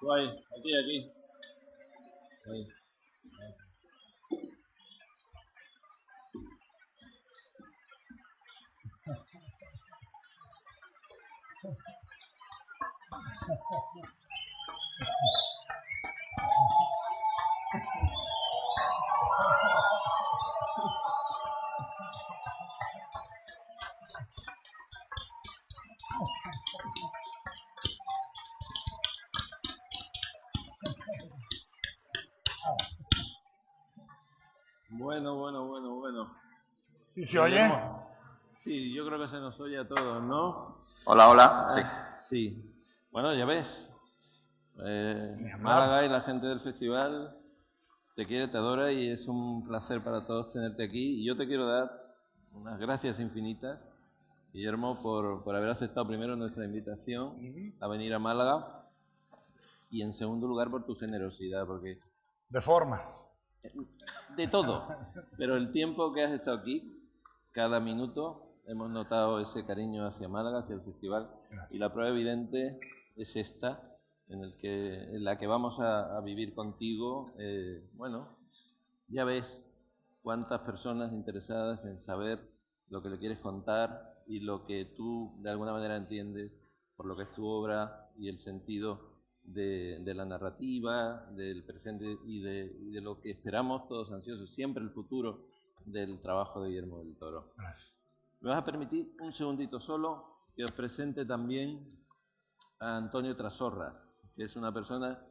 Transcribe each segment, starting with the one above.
Tú ahí, aquí. Ahí. Bueno. ¿Sí se oye? Sí, yo creo que se nos oye a todos, ¿no? Hola, sí. Sí. Bueno, ya ves. Málaga y la gente del festival te quiere, te adora y es un placer para todos tenerte aquí. Y yo te quiero dar unas gracias infinitas, Guillermo, por haber aceptado primero nuestra invitación a venir a Málaga y en segundo lugar por tu generosidad, porque... De formas. De todo, pero el tiempo que has estado aquí, cada minuto, hemos notado ese cariño hacia Málaga, hacia el festival. Gracias. Y la prueba evidente es esta, en la que vamos a vivir contigo. Bueno, ya ves cuántas personas interesadas en saber lo que le quieres contar y lo que tú de alguna manera entiendes por lo que es tu obra y el sentido de la narrativa, del presente y de lo que esperamos todos ansiosos, siempre el futuro del trabajo de Guillermo del Toro. Gracias. ¿Me vas a permitir un segundito solo que os presente también a Antonio Trasorras, que es una persona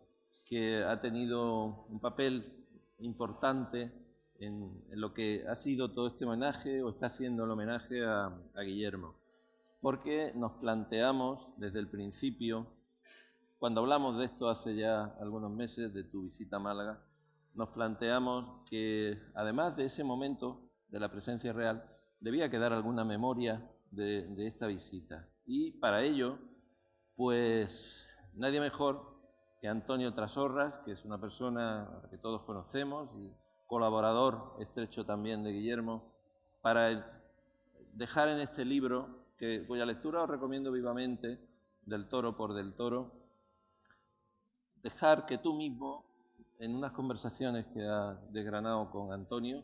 que ha tenido un papel importante en lo que ha sido todo este homenaje o está siendo el homenaje a Guillermo? Porque nos planteamos desde el principio, cuando hablamos de esto hace ya algunos meses, de tu visita a Málaga, nos planteamos que además de ese momento de la presencia real, debía quedar alguna memoria de esta visita. Y para ello, pues nadie mejor que Antonio Trasorras, que es una persona que todos conocemos y colaborador estrecho también de Guillermo, para dejar en este libro, cuya lectura os recomiendo vivamente, Del Toro por Del Toro, dejar que tú mismo, en unas conversaciones que has desgranado con Antonio,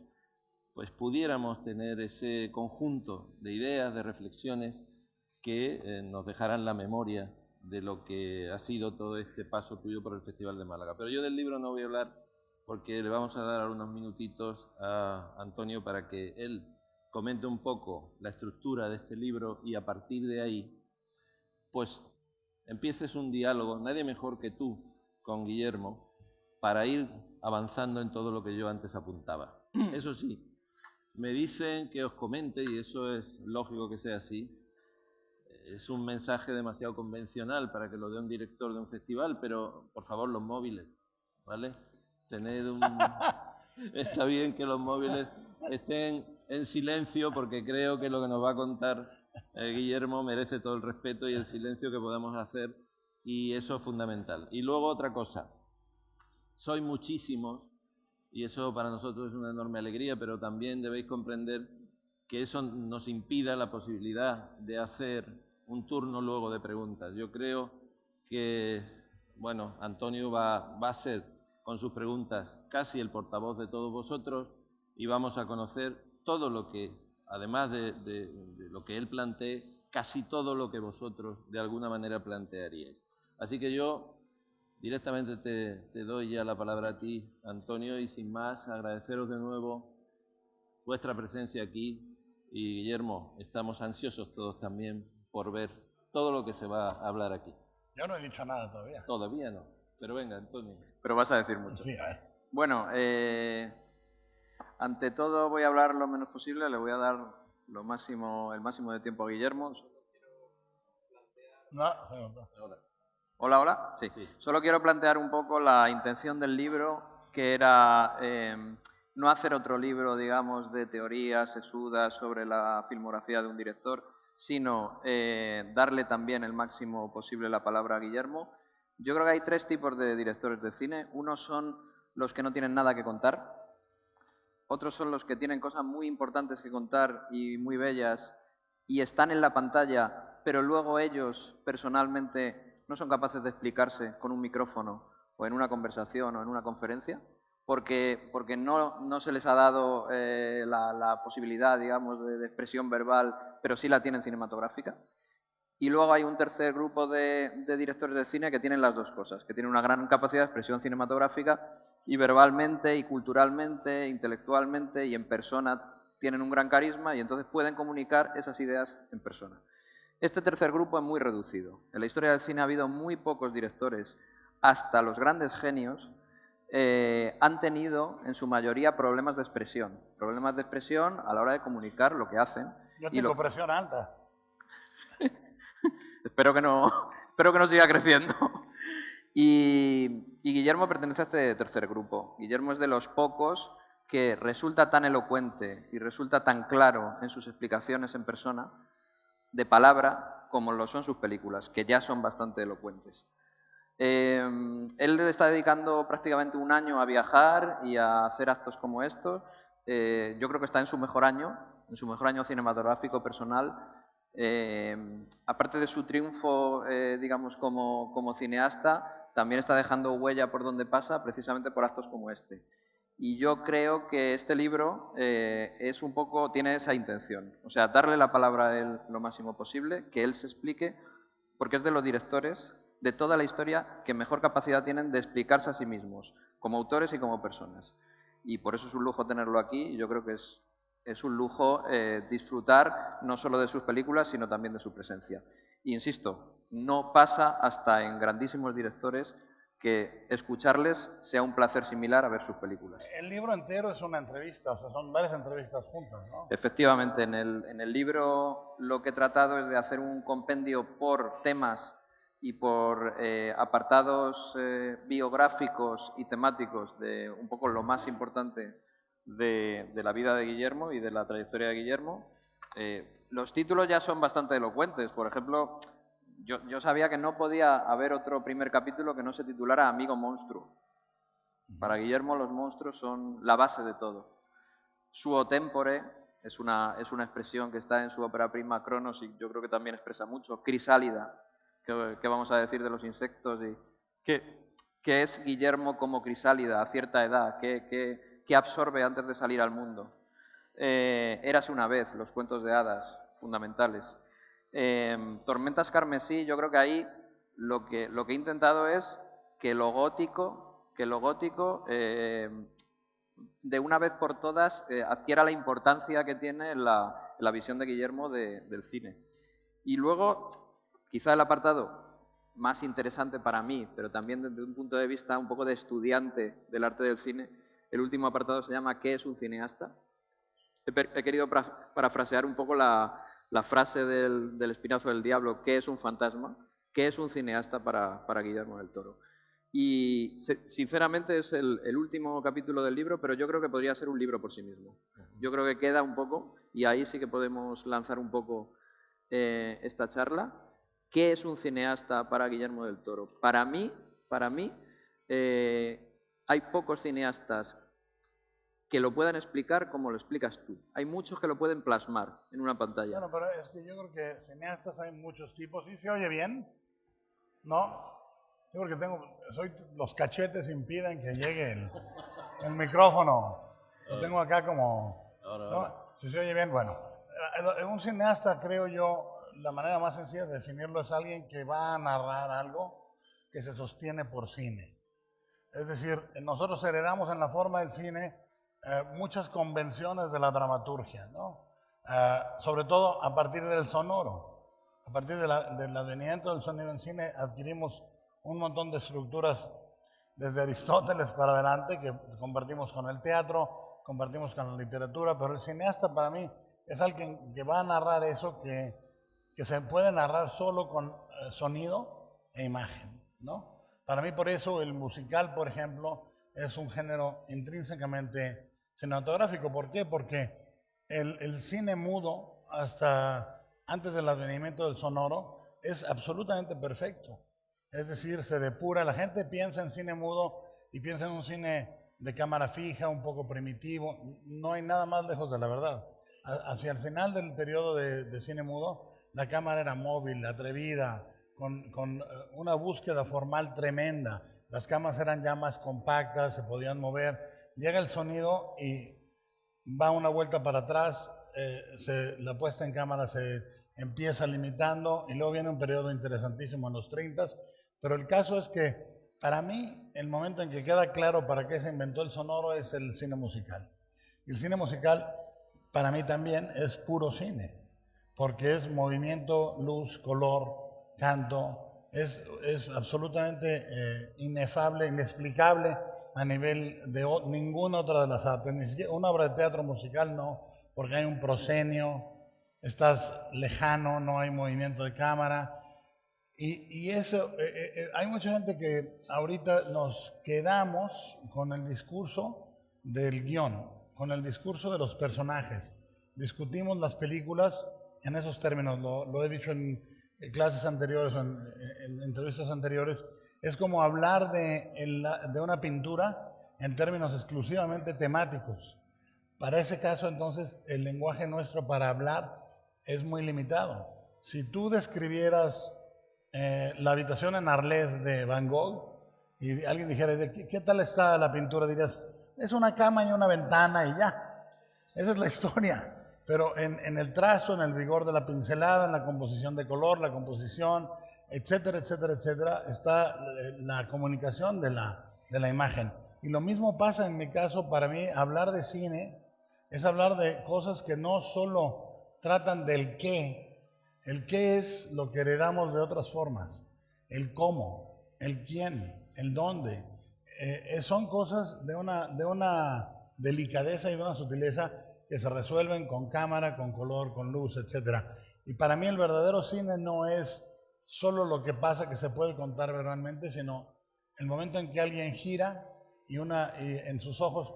pues pudiéramos tener ese conjunto de ideas, de reflexiones que nos dejaran la memoria de lo que ha sido todo este paso tuyo por el Festival de Málaga. Pero yo del libro no voy a hablar porque le vamos a dar unos minutitos a Antonio para que él comente un poco la estructura de este libro y a partir de ahí, pues empieces un diálogo, nadie mejor que tú, con Guillermo, para ir avanzando en todo lo que yo antes apuntaba. Eso sí, me dicen que os comente, y eso es lógico que sea así, es un mensaje demasiado convencional para que lo dé un director de un festival, pero por favor los móviles, ¿vale? Está bien que los móviles estén en silencio porque creo que lo que nos va a contar Guillermo merece todo el respeto y el silencio que podemos hacer y eso es fundamental. Y luego otra cosa, sois muchísimos y eso para nosotros es una enorme alegría, pero también debéis comprender que eso nos impida la posibilidad de hacer un turno luego de preguntas. Yo creo que, bueno, Antonio va a ser con sus preguntas casi el portavoz de todos vosotros y vamos a conocer todo lo que, además de lo que él plantee, casi todo lo que vosotros de alguna manera plantearíais. Así que yo directamente te doy ya la palabra a ti, Antonio, y sin más agradeceros de nuevo vuestra presencia aquí y Guillermo, estamos ansiosos todos también por ver todo lo que se va a hablar aquí. Yo no he dicho nada todavía. Todavía no, pero venga, Antonio. Pero vas a decir mucho. Sí, a ver. Bueno, ante todo voy a hablar lo menos posible, le voy a dar el máximo de tiempo a Guillermo. No. Hola. Sí. Solo quiero plantear un poco la intención del libro, que era no hacer otro libro, digamos, de teorías sesudas sobre la filmografía de un director, sino darle también el máximo posible la palabra a Guillermo. Yo creo que hay tres tipos de directores de cine. Unos son los que no tienen nada que contar. Otros son los que tienen cosas muy importantes que contar y muy bellas y están en la pantalla, pero luego ellos personalmente no son capaces de explicarse con un micrófono o en una conversación o en una conferencia, porque no se les ha dado la posibilidad, digamos, de expresión verbal, pero sí la tienen cinematográfica. Y luego hay un tercer grupo de directores de cine que tienen las dos cosas, que tienen una gran capacidad de expresión cinematográfica y verbalmente y culturalmente, intelectualmente y en persona tienen un gran carisma y entonces pueden comunicar esas ideas en persona. Este tercer grupo es muy reducido. En la historia del cine ha habido muy pocos directores, hasta los grandes genios han tenido en su mayoría problemas de expresión a la hora de comunicar lo que hacen. Yo tengo presión alta. Espero que no siga creciendo. Y Guillermo pertenece a este tercer grupo. Guillermo es de los pocos que resulta tan elocuente y resulta tan claro en sus explicaciones en persona, de palabra, como lo son sus películas, que ya son bastante elocuentes. Él le está dedicando prácticamente un año a viajar y a hacer actos como estos. Yo creo que está en su mejor año cinematográfico personal. Aparte de su triunfo, digamos, como cineasta, también está dejando huella por donde pasa, precisamente por actos como este. Y yo creo que este libro es un poco, tiene esa intención, o sea, darle la palabra a él lo máximo posible, que él se explique, porque es de los directores de toda la historia que mejor capacidad tienen de explicarse a sí mismos, como autores y como personas. Y por eso es un lujo tenerlo aquí, y yo creo que es un lujo disfrutar no solo de sus películas, sino también de su presencia. Y insisto, no pasa hasta en grandísimos directores que escucharles sea un placer similar a ver sus películas. El libro entero es una entrevista, o sea, son varias entrevistas juntas, ¿no? Efectivamente, en el libro lo que he tratado es de hacer un compendio por temas y por apartados biográficos y temáticos de un poco lo más importante de la vida de Guillermo y de la trayectoria de Guillermo. Los títulos ya son bastante elocuentes. Por ejemplo, yo sabía que no podía haber otro primer capítulo que no se titulara Amigo Monstruo. Para Guillermo los monstruos son la base de todo. Suo tempore es una expresión que está en su ópera prima Cronos y yo creo que también expresa mucho. Crisálida, que vamos a decir de los insectos, y que es Guillermo como crisálida a cierta edad, que absorbe antes de salir al mundo. Érase una vez, los cuentos de hadas fundamentales. Tormentas carmesí, yo creo que ahí lo que he intentado es que lo gótico de una vez por todas adquiera la importancia que tiene la visión de Guillermo del cine. Y luego, quizá el apartado más interesante para mí, pero también desde un punto de vista un poco de estudiante del arte del cine, el último apartado se llama ¿Qué es un cineasta? He querido parafrasear un poco la frase del Espinazo del Diablo, ¿qué es un fantasma? ¿Qué es un cineasta para Guillermo del Toro? Y sinceramente es el último capítulo del libro, pero yo creo que podría ser un libro por sí mismo. Yo creo que queda un poco, y ahí sí que podemos lanzar un poco esta charla. ¿Qué es un cineasta para Guillermo del Toro? Para mí hay pocos cineastas que lo puedan explicar como lo explicas tú. Hay muchos que lo pueden plasmar en una pantalla. Bueno, pero es que yo creo que cineastas hay muchos tipos. ¿Y se oye bien? ¿No? Sí, porque los cachetes impiden que llegue el micrófono. Lo tengo acá como... ¿no? Si se oye bien, bueno. Un cineasta, creo yo, la manera más sencilla de definirlo es alguien que va a narrar algo que se sostiene por cine. Es decir, nosotros heredamos en la forma del cine muchas convenciones de la dramaturgia, ¿no? Sobre todo a partir del sonoro. A partir del advenimiento del sonido en cine adquirimos un montón de estructuras desde Aristóteles para adelante que compartimos con el teatro, compartimos con la literatura, pero el cineasta para mí es alguien que va a narrar eso que se puede narrar solo con sonido e imagen, ¿no? Para mí por eso el musical, por ejemplo, es un género intrínsecamente cinematográfico. ¿Por qué? Porque el cine mudo, hasta antes del advenimiento del sonoro, es absolutamente perfecto. Es decir, se depura. La gente piensa en cine mudo y piensa en un cine de cámara fija, un poco primitivo. No hay nada más lejos de la verdad. Hacia el final del periodo de cine mudo, la cámara era móvil, atrevida, con una búsqueda formal tremenda. Las cámaras eran ya más compactas, se podían mover. Llega el sonido y va una vuelta para atrás, la puesta en cámara se empieza limitando y luego viene un periodo interesantísimo en los 30, pero el caso es que para mí el momento en que queda claro para qué se inventó el sonoro es el cine musical. Y el cine musical para mí también es puro cine, porque es movimiento, luz, color, canto, es absolutamente inefable, inexplicable a nivel de ninguna otra de las artes, ni siquiera una obra de teatro musical no, porque hay un proscenio, estás lejano, no hay movimiento de cámara, y eso, hay mucha gente que ahorita nos quedamos con el discurso del guión, con el discurso de los personajes, discutimos las películas en esos términos, lo he dicho en clases anteriores o en entrevistas anteriores. Es como hablar de una pintura en términos exclusivamente temáticos. Para ese caso, entonces, el lenguaje nuestro para hablar es muy limitado. Si tú describieras la habitación en Arles de Van Gogh y alguien dijera, ¿qué tal está la pintura? Dirías, es una cama y una ventana y ya. Esa es la historia. Pero en el trazo, en el vigor de la pincelada, en la composición de color, la composición, etcétera, etcétera, etcétera, está la comunicación de la imagen. Y lo mismo pasa en mi caso, para mí hablar de cine es hablar de cosas que no solo tratan del qué, el qué es lo que heredamos de otras formas, el cómo, el quién, el dónde, son cosas de una delicadeza y de una sutileza que se resuelven con cámara, con color, con luz, etcétera. Y para mí el verdadero cine no es solo lo que pasa que se puede contar verbalmente, sino el momento en que alguien gira y en sus ojos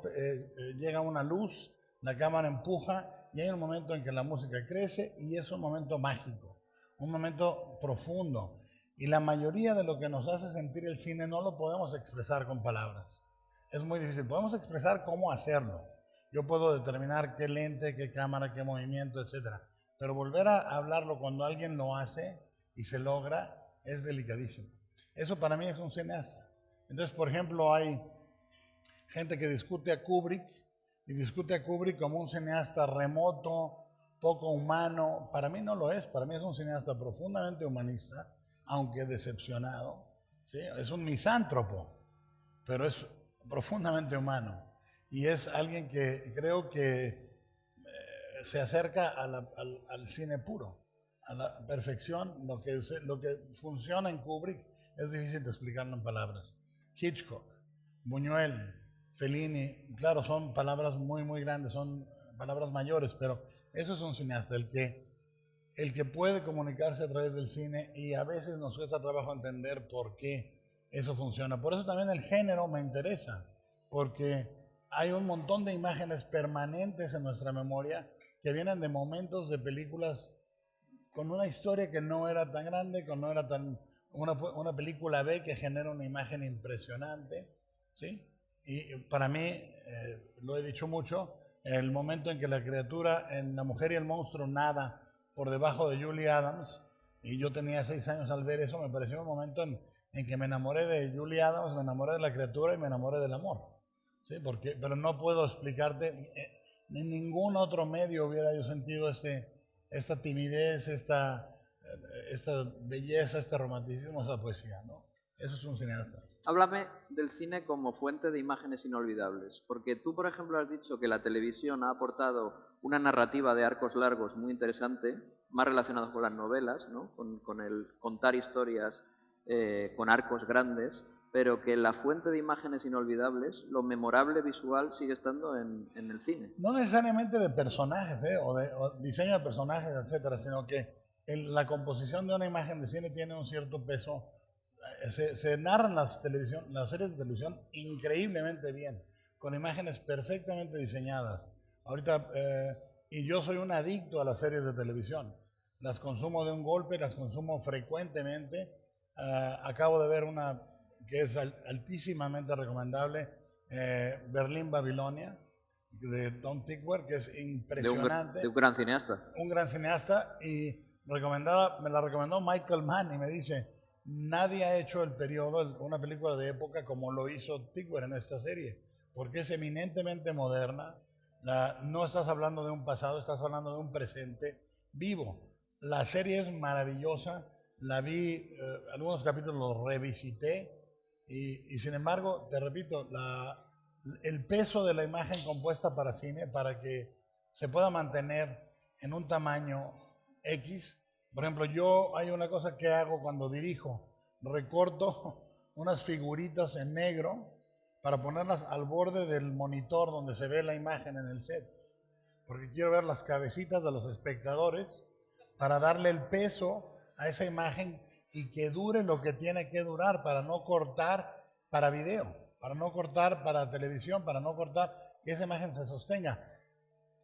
llega una luz, la cámara empuja y hay un momento en que la música crece y es un momento mágico, un momento profundo. Y la mayoría de lo que nos hace sentir el cine no lo podemos expresar con palabras. Es muy difícil. Podemos expresar cómo hacerlo. Yo puedo determinar qué lente, qué cámara, qué movimiento, etcétera. Pero volver a hablarlo cuando alguien lo hace y se logra es delicadísimo. Eso para mí es un cineasta. Entonces, por ejemplo, hay gente que discute a Kubrick y discute a Kubrick como un cineasta remoto, poco humano. Para mí no lo es. Para mí es un cineasta profundamente humanista, aunque decepcionado. ¿Sí? Es un misántropo, pero es profundamente humano. Y es alguien que creo que se acerca al cine puro, a la perfección. Lo que funciona en Kubrick es difícil de explicarlo en palabras. Hitchcock, Buñuel, Fellini, claro, son palabras muy, muy grandes, son palabras mayores, pero eso es un cineasta, el que puede comunicarse a través del cine, y a veces nos cuesta trabajo entender por qué eso funciona. Por eso también el género me interesa, porque hay un montón de imágenes permanentes en nuestra memoria que vienen de momentos de películas con una historia que no era tan grande, que no era tan una película B que genera una imagen impresionante, ¿sí? Y para mí, lo he dicho mucho, el momento en que la criatura en La mujer y el monstruo nada por debajo de Julie Adams, y yo tenía 6 años al ver eso, me pareció un momento en que me enamoré de Julie Adams, me enamoré de la criatura y me enamoré del amor. ¿Sí? Pero no puedo explicarte, en ningún otro medio hubiera yo sentido esta timidez, esta belleza, este romanticismo, esa poesía, ¿no? Eso es un cineasta. Háblame del cine como fuente de imágenes inolvidables, porque tú, por ejemplo, has dicho que la televisión ha aportado una narrativa de arcos largos muy interesante, más relacionados con las novelas, ¿no? con el contar historias con arcos grandes, pero que la fuente de imágenes inolvidables, lo memorable visual, sigue estando en el cine. No necesariamente de personajes, o diseño de personajes, etcétera, sino que la composición de una imagen de cine tiene un cierto peso. Se narran las series de televisión increíblemente bien, con imágenes perfectamente diseñadas. Ahorita, y yo soy un adicto a las series de televisión. Las consumo de un golpe, las consumo frecuentemente. Acabo de ver una que es altísimamente recomendable, Berlín, Babilonia, de Tom Tykwer, que es impresionante. De un gran cineasta. Un gran cineasta, y me la recomendó Michael Mann y me dice, nadie ha hecho el periodo, una película de época como lo hizo Tigger en esta serie, porque es eminentemente moderna, no estás hablando de un pasado, estás hablando de un presente vivo. La serie es maravillosa, la vi, algunos capítulos los revisité y sin embargo, te repito, el peso de la imagen compuesta para cine, para que se pueda mantener en un tamaño X. Por ejemplo, hay una cosa que hago cuando dirijo, recorto unas figuritas en negro para ponerlas al borde del monitor donde se ve la imagen en el set, porque quiero ver las cabecitas de los espectadores para darle el peso a esa imagen y que dure lo que tiene que durar, para no cortar para video, para no cortar para televisión, para no cortar, que esa imagen se sostenga.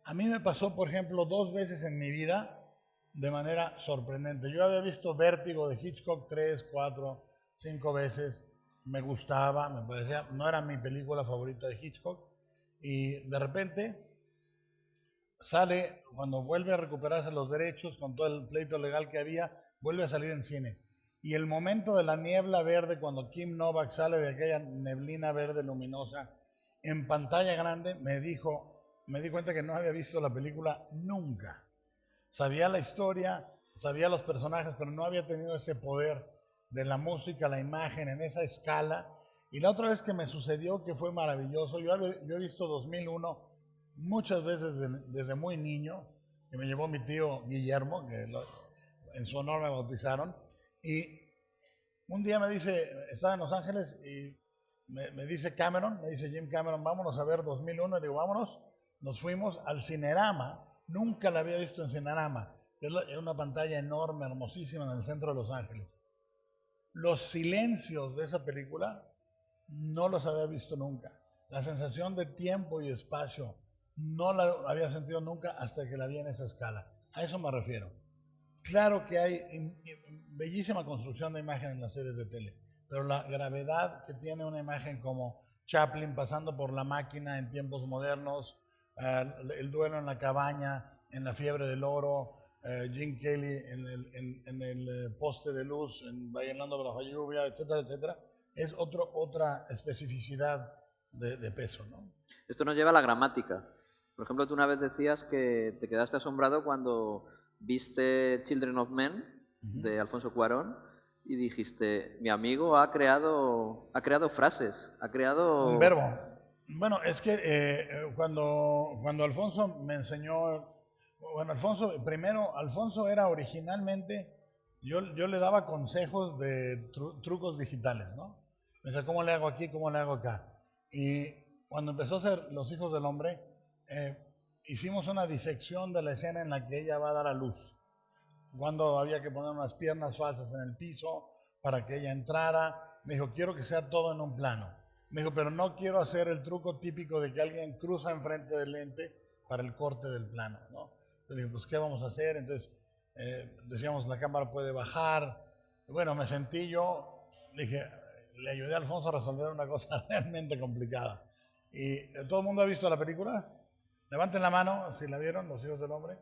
A mí me pasó, por ejemplo, 2 veces en mi vida de manera sorprendente. Yo había visto Vértigo de Hitchcock 3, 4, 5 veces, me gustaba, me parecía, no era mi película favorita de Hitchcock, y de repente sale, cuando vuelve a recuperarse los derechos con todo el pleito legal que había, vuelve a salir en cine. Y el momento de la niebla verde, cuando Kim Novak sale de aquella neblina verde luminosa en pantalla grande, me di cuenta que no había visto la película nunca. Sabía la historia, sabía los personajes, pero no había tenido ese poder de la música, la imagen, en esa escala. Y la otra vez que me sucedió, que fue maravilloso, yo he visto 2001 muchas veces desde muy niño, que me llevó mi tío Guillermo, que en su honor me bautizaron, y un día me dice, estaba en Los Ángeles y me dice Jim Cameron, vámonos a ver 2001, y digo, vámonos, nos fuimos al Cinerama, nunca la había visto en Cinerama, que es una pantalla enorme, hermosísima en el centro de Los Ángeles. Los silencios de esa película no los había visto nunca, la sensación de tiempo y espacio no la había sentido nunca hasta que la vi en esa escala. A eso me refiero. Claro que hay bellísima construcción de imagen en las series de tele, pero la gravedad que tiene una imagen como Chaplin pasando por la máquina en tiempos modernos, el duelo en la cabaña, en la fiebre del oro, Gene Kelly en el poste de luz, bailando bajo la lluvia, etcétera, etcétera, es otra especificidad de peso, ¿no? Esto nos lleva a la gramática. Por ejemplo, tú una vez decías que te quedaste asombrado cuando viste Children of Men de Alfonso Cuarón y dijiste, mi amigo ha creado frases, ha creado... Un verbo. Bueno, es que cuando Alfonso me enseñó, bueno, Alfonso era originalmente, yo le daba consejos de trucos digitales, ¿no? Me decía, ¿cómo le hago aquí? ¿Cómo le hago acá? Y cuando empezó a ser Los Hijos del Hombre, hicimos una disección de la escena en la que ella va a dar a luz. Cuando había que poner unas piernas falsas en el piso para que ella entrara, me dijo, quiero que sea todo en un plano. Me dijo, pero no quiero hacer el truco típico de que alguien cruza enfrente del lente para el corte del plano, ¿no? Entonces dije, pues, ¿qué vamos a hacer? Entonces, decíamos, la cámara puede bajar. Bueno, me sentí yo, dije, le ayudé a Alfonso a resolver una cosa realmente complicada. ¿Y todo el mundo ha visto la película? Levanten la mano si la vieron, Los Hijos del Hombre.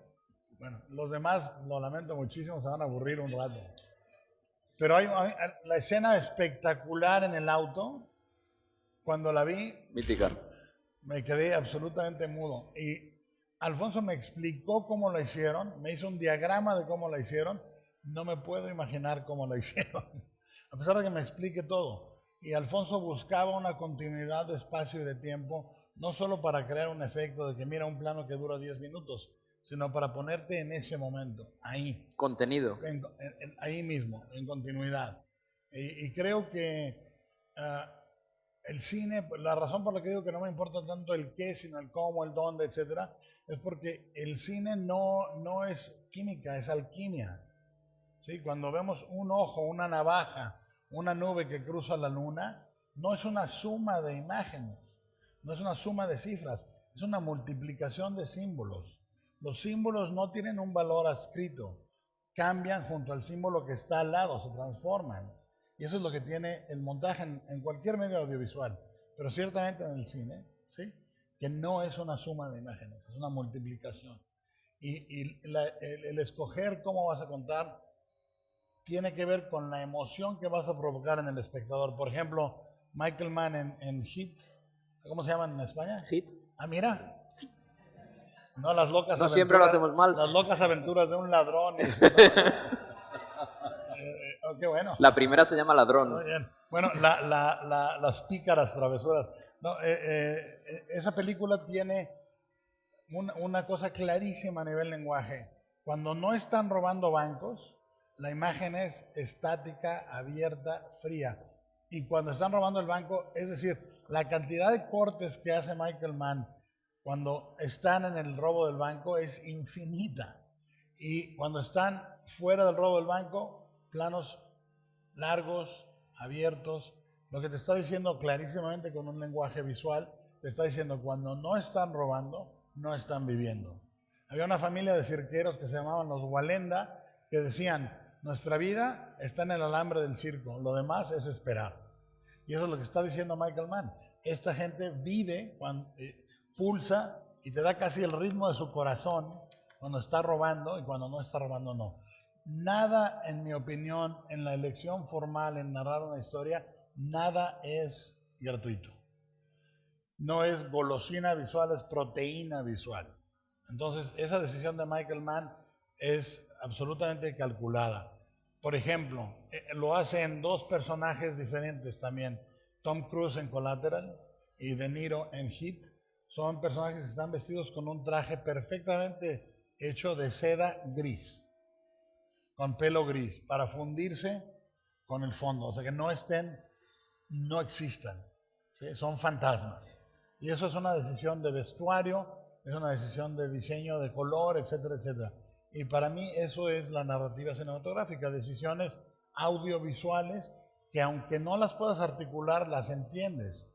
Bueno, los demás, lo lamento muchísimo, se van a aburrir un rato. Pero hay la escena espectacular en el auto, cuando la vi, mítica, me quedé absolutamente mudo. Y Alfonso me explicó cómo la hicieron, me hizo un diagrama de cómo la hicieron. No me puedo imaginar cómo la hicieron, a pesar de que me explique todo. Y Alfonso buscaba una continuidad de espacio y de tiempo, no solo para crear un efecto de que mira un plano que dura 10 minutos, sino para ponerte en ese momento, ahí. Contenido. Ahí mismo, en continuidad. Y creo que el cine, la razón por la que digo que no me importa tanto el qué, sino el cómo, el dónde, etcétera, es porque el cine no es química, es alquimia. ¿Sí? Cuando vemos un ojo, una navaja, una nube que cruza la luna, no es una suma de imágenes, no es una suma de cifras, es una multiplicación de símbolos. Los símbolos no tienen un valor adscrito, cambian junto al símbolo que está al lado, se transforman. Y eso es lo que tiene el montaje en cualquier medio audiovisual, pero ciertamente en el cine, ¿sí? Que no es una suma de imágenes, es una multiplicación. el escoger cómo vas a contar tiene que ver con la emoción que vas a provocar en el espectador. Por ejemplo, Michael Mann en Hit, ¿cómo se llaman en España? Hit. Ah, mira. No, las locas No aventuras. siempre lo hacemos mal. Las locas aventuras de un ladrón. Qué bueno. La primera se llama Ladrón. Muy bien. Bueno, las pícaras travesuras. No, esa película tiene una cosa clarísima a nivel lenguaje. Cuando no están robando bancos, la imagen es estática, abierta, fría. Y cuando están robando el banco, es decir, la cantidad de cortes que hace Michael Mann cuando están en el robo del banco es infinita. Y cuando están fuera del robo del banco, planos largos, abiertos. Lo que te está diciendo clarísimamente con un lenguaje visual, te está diciendo cuando no están robando, no están viviendo. Había una familia de cirqueros que se llamaban los Walenda, que decían, nuestra vida está en el alambre del circo, lo demás es esperar. Y eso es lo que está diciendo Michael Mann. Esta gente vive, pulsa y te da casi el ritmo de su corazón cuando está robando y cuando no está robando no. Nada, en mi opinión, en la elección formal, en narrar una historia, nada es gratuito. No es golosina visual, es proteína visual. Entonces, esa decisión de Michael Mann es absolutamente calculada. Por ejemplo, lo hace en dos personajes diferentes también. Tom Cruise en Collateral y De Niro en Heat. Son personajes que están vestidos con un traje perfectamente hecho de seda gris, con pelo gris, para fundirse con el fondo. O sea, que no existan. ¿Sí? Son fantasmas. Y eso es una decisión de vestuario, es una decisión de diseño de color, etcétera, etcétera. Y para mí eso es la narrativa cinematográfica, decisiones audiovisuales que aunque no las puedas articular, las entiendes.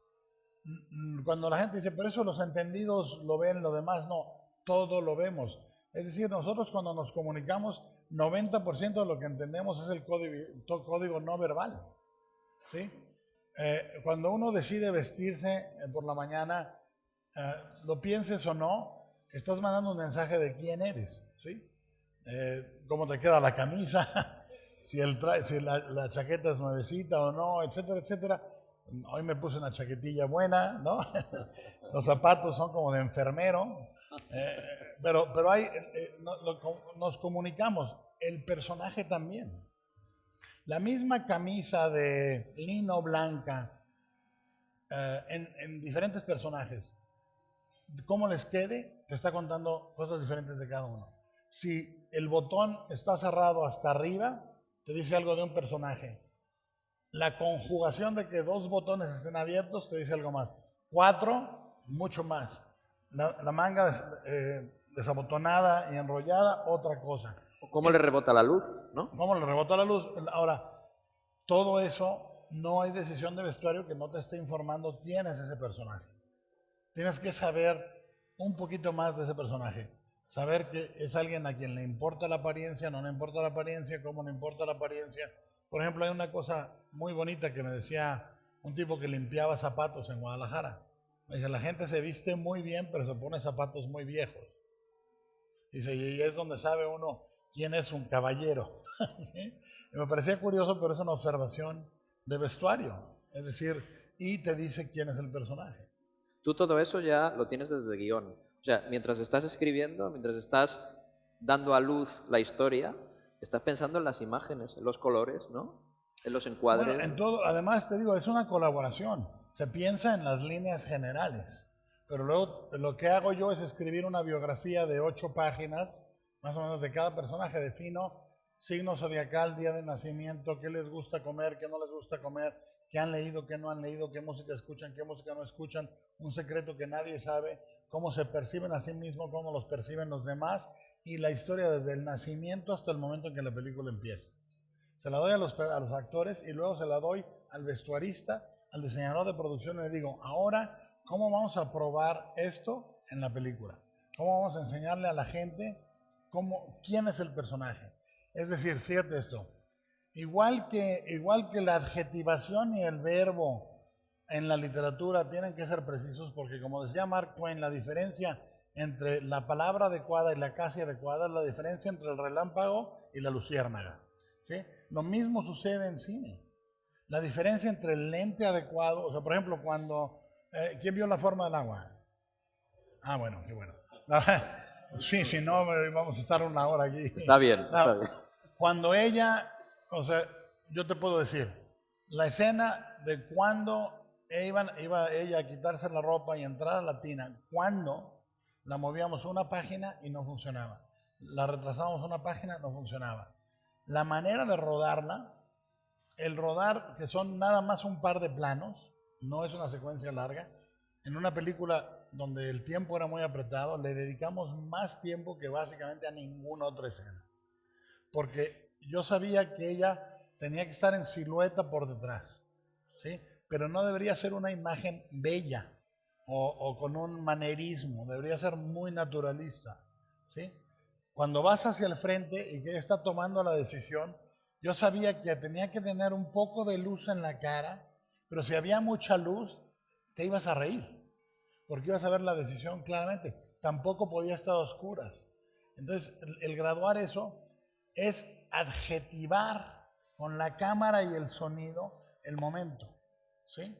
Cuando la gente dice, pero eso los entendidos lo ven, lo demás no, todo lo vemos. Es decir, nosotros cuando nos comunicamos, 90% de lo que entendemos es el código no verbal. ¿Sí? Cuando uno decide vestirse por la mañana, lo pienses o no, estás mandando un mensaje de quién eres. ¿Sí? Cómo te queda la camisa, si la chaqueta es nuevecita o no, etcétera, etcétera. Hoy me puse una chaquetilla buena, ¿no? Los zapatos son como de enfermero, pero nos comunicamos, el personaje también. La misma camisa de lino blanca en diferentes personajes, cómo les quede, te está contando cosas diferentes de cada uno. Si el botón está cerrado hasta arriba, te dice algo de un personaje. La conjugación de que 2 botones estén abiertos te dice algo más. 4, mucho más. La manga desabotonada y enrollada, otra cosa. ¿Cómo le rebota la luz? ¿No? ¿Cómo le rebota la luz? Ahora, todo eso, no hay decisión de vestuario que no te esté informando quién es ese personaje. Tienes que saber un poquito más de ese personaje. Saber que es alguien a quien le importa la apariencia, no le importa la apariencia, cómo le importa la apariencia. Por ejemplo, hay una cosa muy bonita que me decía un tipo que limpiaba zapatos en Guadalajara. Me dice, la gente se viste muy bien, pero se pone zapatos muy viejos. Dice, y es donde sabe uno quién es un caballero. ¿Sí? Y me parecía curioso, pero es una observación de vestuario. Es decir, y te dice quién es el personaje. Tú todo eso ya lo tienes desde el guión. O sea, mientras estás escribiendo, mientras estás dando a luz la historia, estás pensando en las imágenes, en los colores, ¿no? En los encuadres. Bueno, en todo, además te digo, es una colaboración. Se piensa en las líneas generales. Pero luego lo que hago yo es escribir una biografía de 8 páginas, más o menos de cada personaje. Defino signo zodiacal, día de nacimiento, qué les gusta comer, qué no les gusta comer, qué han leído, qué no han leído, qué música escuchan, qué música no escuchan, un secreto que nadie sabe, cómo se perciben a sí mismos, cómo los perciben los demás, y la historia desde el nacimiento hasta el momento en que la película empieza. Se la doy a los actores y luego se la doy al vestuarista, al diseñador de producción y le digo, ahora, ¿cómo vamos a probar esto en la película? ¿Cómo vamos a enseñarle a la gente quién es el personaje? Es decir, fíjate esto, igual que la adjetivación y el verbo en la literatura tienen que ser precisos porque, como decía Mark Twain, la diferencia entre la palabra adecuada y la casi adecuada es la diferencia entre el relámpago y la luciérnaga. ¿Sí? Lo mismo sucede en cine. La diferencia entre el lente adecuado, o sea, por ejemplo, cuando... ¿quién vio La forma del agua? Ah, bueno, qué bueno. Sí, si no, vamos a estar una hora aquí. Está bien, está bien. Cuando ella, o sea, yo te puedo decir, la escena de cuando iba ella a quitarse la ropa y entrar a la tina, cuando la movíamos una página y no funcionaba, la retrasábamos una página, no funcionaba. La manera de rodarla, el rodar, que son nada más un par de planos, no es una secuencia larga, en una película donde el tiempo era muy apretado, le dedicamos más tiempo que básicamente a ninguna otra escena. Porque yo sabía que ella tenía que estar en silueta por detrás, ¿sí? Pero no debería ser una imagen bella o con un manerismo, debería ser muy naturalista, ¿sí? Cuando vas hacia el frente y que ella está tomando la decisión, yo sabía que tenía que tener un poco de luz en la cara, pero si había mucha luz, te ibas a reír, porque ibas a ver la decisión claramente. Tampoco podía estar a oscuras. Entonces, el graduar eso es adjetivar con la cámara y el sonido el momento, ¿sí?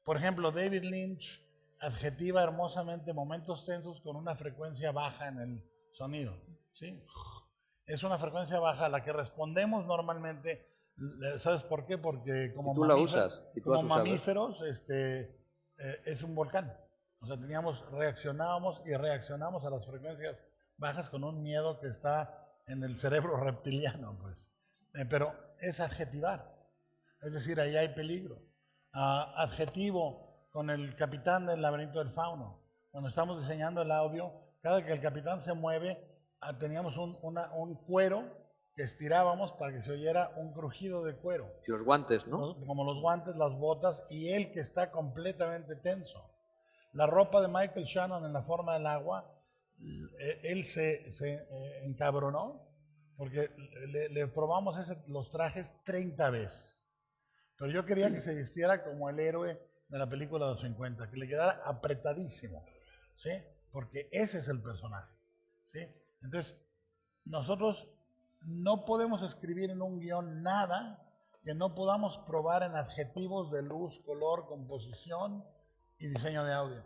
Por ejemplo, David Lynch adjetiva hermosamente momentos tensos con una frecuencia baja en el sonido, ¿sí? Es una frecuencia baja a la que respondemos normalmente. ¿Sabes por qué? Porque como tú la usas. ¿Y tú como has usado? mamíferos es un volcán. O sea, reaccionábamos y reaccionamos a las frecuencias bajas con un miedo que está en el cerebro reptiliano, pues. Pero es adjetivar. Es decir, ahí hay peligro. Adjetivo con el capitán del laberinto del fauno. Cuando estamos diseñando el audio, cada que el capitán se mueve, teníamos un cuero que estirábamos para que se oyera un crujido de cuero. Y los guantes, ¿no? Como los guantes, las botas y él que está completamente tenso. La ropa de Michael Shannon en La forma del agua, él se encabronó porque le probamos los trajes 30 veces. Pero yo quería que se vistiera como el héroe de la película de los 50, que le quedara apretadísimo, ¿sí? Porque ese es el personaje, ¿sí? Entonces, nosotros no podemos escribir en un guión nada que no podamos probar en adjetivos de luz, color, composición y diseño de audio.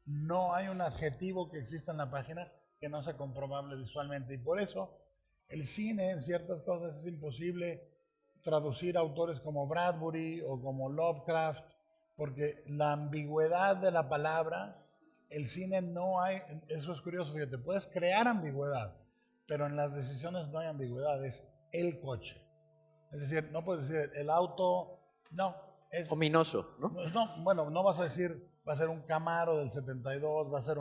No hay un adjetivo que exista en la página que no sea comprobable visualmente. Y por eso el cine en ciertas cosas es imposible traducir autores como Bradbury o como Lovecraft, porque la ambigüedad de la palabra, el cine no hay, eso es curioso, fíjate, puedes crear ambigüedad, pero en las decisiones no hay ambigüedad, es el coche. Es decir, no puedes decir el auto, no. Es ominoso, ¿no? No, bueno, no vas a decir, va a ser un Camaro del 72, va a ser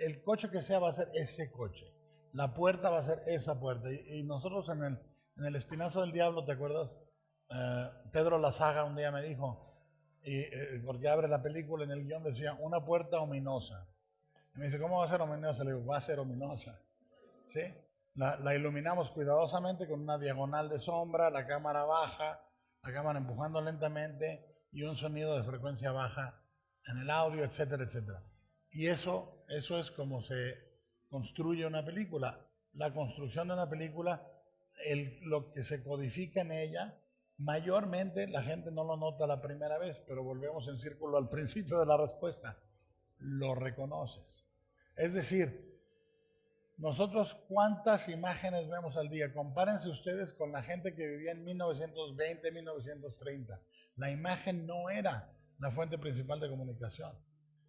el coche que sea va a ser ese coche. La puerta va a ser esa puerta. Y nosotros en el Espinazo del Diablo, ¿te acuerdas? Pedro Lazaga un día me dijo, porque abre la película, en el guión decía, una puerta ominosa. Y me dice, ¿cómo va a ser ominosa? Le digo, va a ser ominosa. ¿Sí? La iluminamos cuidadosamente con una diagonal de sombra, la cámara baja, la cámara empujando lentamente y un sonido de frecuencia baja en el audio, etcétera, etcétera. Y eso es como se construye una película. La construcción de una película, lo que se codifica en ella, mayormente la gente no lo nota la primera vez, pero volvemos en círculo al principio de la respuesta. Lo reconoces. Es decir, nosotros, ¿cuántas imágenes vemos al día? Compárense ustedes con la gente que vivía en 1920, 1930. La imagen no era la fuente principal de comunicación.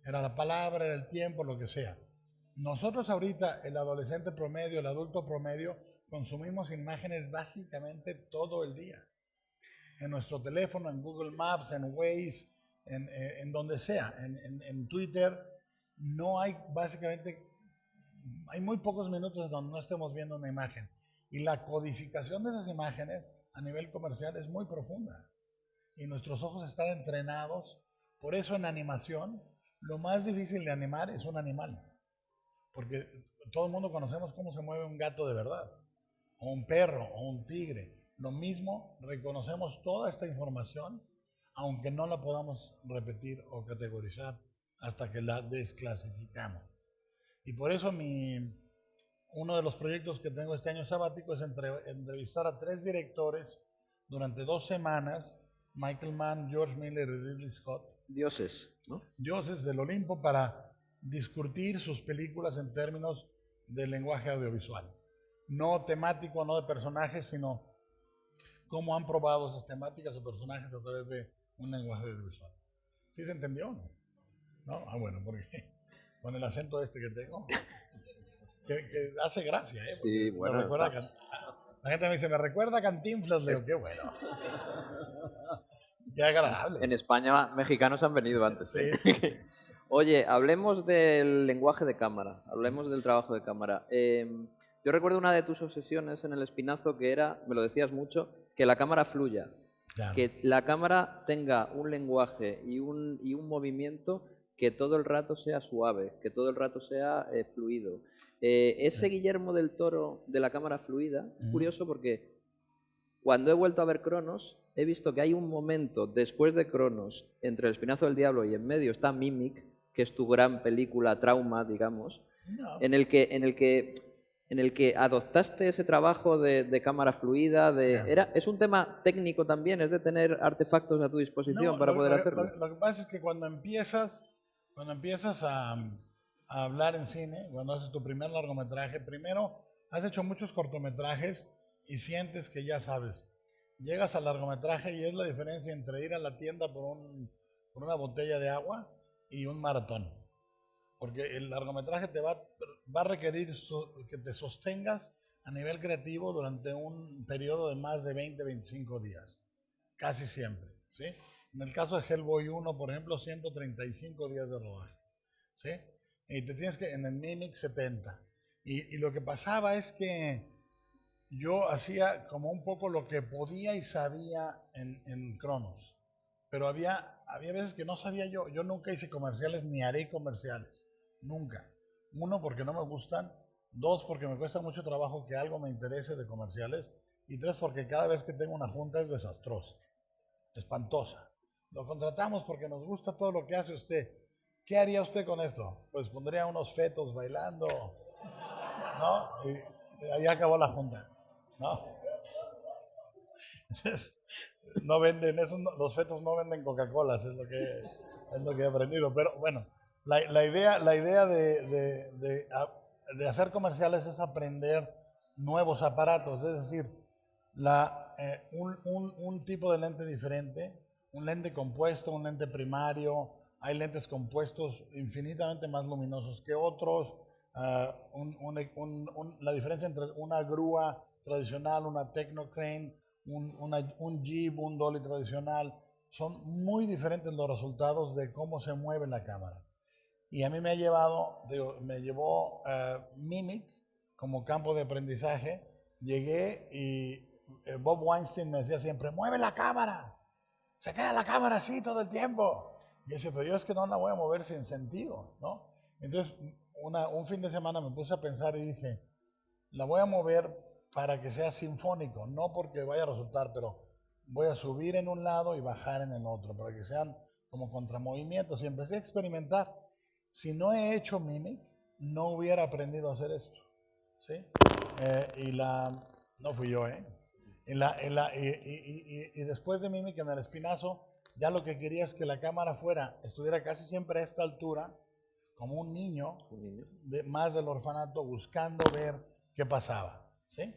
Era la palabra, era el tiempo, lo que sea. Nosotros ahorita, el adolescente promedio, el adulto promedio, consumimos imágenes básicamente todo el día. En nuestro teléfono, en Google Maps, en Waze, en donde sea, en Twitter, no hay básicamente... Hay muy pocos minutos donde no estemos viendo una imagen. Y la codificación de esas imágenes a nivel comercial es muy profunda. Y nuestros ojos están entrenados. Por eso en animación, lo más difícil de animar es un animal. Porque todo el mundo conocemos cómo se mueve un gato de verdad. O un perro, o un tigre. Lo mismo, reconocemos toda esta información, aunque no la podamos repetir o categorizar hasta que la desclasificamos. Y por eso uno de los proyectos que tengo este año sabático es entrevistar a 3 directores durante 2 semanas, Michael Mann, George Miller y Ridley Scott. Dioses, ¿no? Dioses del Olimpo, para discutir sus películas en términos de lenguaje audiovisual. No temático, no de personajes, sino cómo han probado esas temáticas o personajes a través de un lenguaje audiovisual. ¿Sí se entendió? ¿No? Ah, bueno, porque con el acento este que tengo, que hace gracia, ¿eh? Sí, bueno. La gente me dice, me recuerda a Cantinflas, le digo, qué bueno. Qué agradable. En España, mexicanos han venido antes. Sí, sí. Oye, hablemos del lenguaje de cámara, hablemos del trabajo de cámara. Yo recuerdo una de tus obsesiones en El Espinazo que era, me lo decías mucho, que la cámara fluya, Claro. que la cámara tenga un lenguaje y un movimiento que todo el rato sea suave, que todo el rato sea fluido. Ese Guillermo del Toro de la cámara fluida, es curioso porque cuando he vuelto a ver Cronos, he visto que hay un momento después de Cronos, entre El Espinazo del Diablo y en medio está Mimic, que es tu gran película trauma, digamos, No. en el que adoptaste ese trabajo de cámara fluida. Es un tema técnico también, es de tener artefactos a tu disposición para poder hacerlo. Lo que pasa es que cuando empiezas a hablar en cine, cuando haces tu primer largometraje, primero has hecho muchos cortometrajes y sientes que ya sabes. Llegas al largometraje y es la diferencia entre ir a la tienda por una botella de agua y un maratón. Porque el largometraje va a requerir que te sostengas a nivel creativo durante un periodo de más de 20, 25 días. Casi siempre, ¿sí? En el caso de Hellboy 1, por ejemplo, 135 días de rodaje, ¿sí? Y te tienes que, en el Mimic, 70. Y lo que pasaba es que yo hacía como un poco lo que podía y sabía en Cronos. Pero había veces que no sabía yo. Yo nunca hice comerciales ni haré comerciales. Nunca. 1, porque no me gustan. 2, porque me cuesta mucho trabajo que algo me interese de comerciales. Y 3, porque cada vez que tengo una junta es desastrosa, espantosa. Lo contratamos porque nos gusta todo lo que hace usted. ¿Qué haría usted con esto? Pues pondría unos fetos bailando, ¿no? Y ahí acabó la junta, ¿no? Entonces, no venden, los fetos no venden Coca-Colas, es lo que he aprendido. Pero bueno, la idea de hacer comerciales es aprender nuevos aparatos, es decir, un tipo de lente diferente, un lente compuesto, un lente primario. Hay lentes compuestos infinitamente más luminosos que otros. La diferencia entre una grúa tradicional, una Technocrane, un Jeep, un dolly tradicional, son muy diferentes los resultados de cómo se mueve la cámara. Y a mí me llevó Mimic como campo de aprendizaje. Llegué y Bob Weinstein me decía siempre, mueve la cámara, se queda la cámara así todo el tiempo. Y yo decía, pero yo es que no la voy a mover sin sentido, ¿no? Entonces, un fin de semana me puse a pensar y dije, la voy a mover para que sea sinfónico, no porque vaya a resultar, pero voy a subir en un lado y bajar en el otro, para que sean como contramovimientos. Y empecé a experimentar. Si no he hecho Mimic, no hubiera aprendido a hacer esto, ¿sí? No fui yo, ¿eh? Y después de Mimic, en El Espinazo, ya lo que quería es que la cámara estuviera casi siempre a esta altura, como un niño más del orfanato, buscando ver qué pasaba, ¿sí?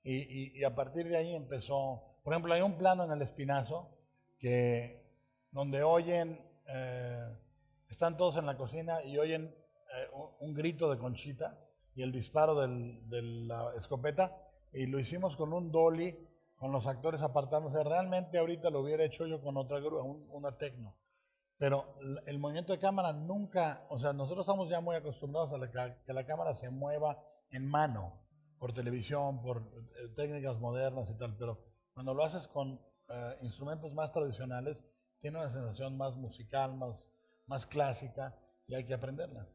Y a partir de ahí empezó. Por ejemplo, hay un plano en El Espinazo donde oyen, están todos en la cocina y oyen un grito de Conchita y el disparo de la escopeta, y lo hicimos con un dolly, con los actores apartándose. Realmente ahorita lo hubiera hecho yo con otra grúa, una Tecno. Pero el movimiento de cámara nunca, o sea, nosotros estamos ya muy acostumbrados a que la cámara se mueva en mano, por televisión, por técnicas modernas y tal, pero cuando lo haces con instrumentos más tradicionales, tiene una sensación más musical, más clásica, y hay que aprenderla.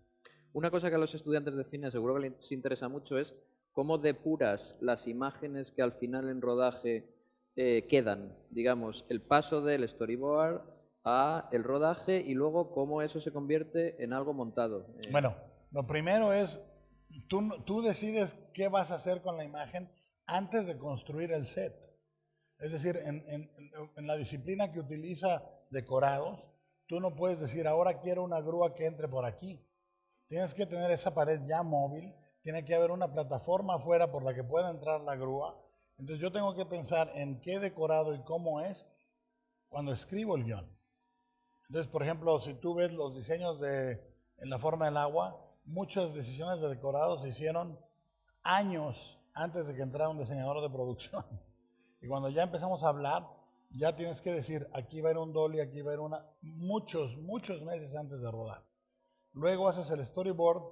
Una cosa que a los estudiantes de cine seguro que les interesa mucho es cómo depuras las imágenes que al final en rodaje quedan, digamos, el paso del storyboard a el rodaje y luego cómo eso se convierte en algo montado. Bueno, Lo primero es, tú decides qué vas a hacer con la imagen antes de construir el set. Es decir, en la disciplina que utiliza decorados, tú no puedes decir, ahora quiero una grúa que entre por aquí. Tienes que tener esa pared ya móvil, tiene que haber una plataforma afuera por la que pueda entrar la grúa. Entonces yo tengo que pensar en qué decorado y cómo es cuando escribo el guión. Entonces, por ejemplo, si tú ves los diseños en la forma del agua, muchas decisiones de decorado se hicieron años antes de que entrara un diseñador de producción. Y cuando ya empezamos a hablar, ya tienes que decir, aquí va a ir un dolly, aquí va a ir muchos meses antes de rodar. Luego haces el storyboard,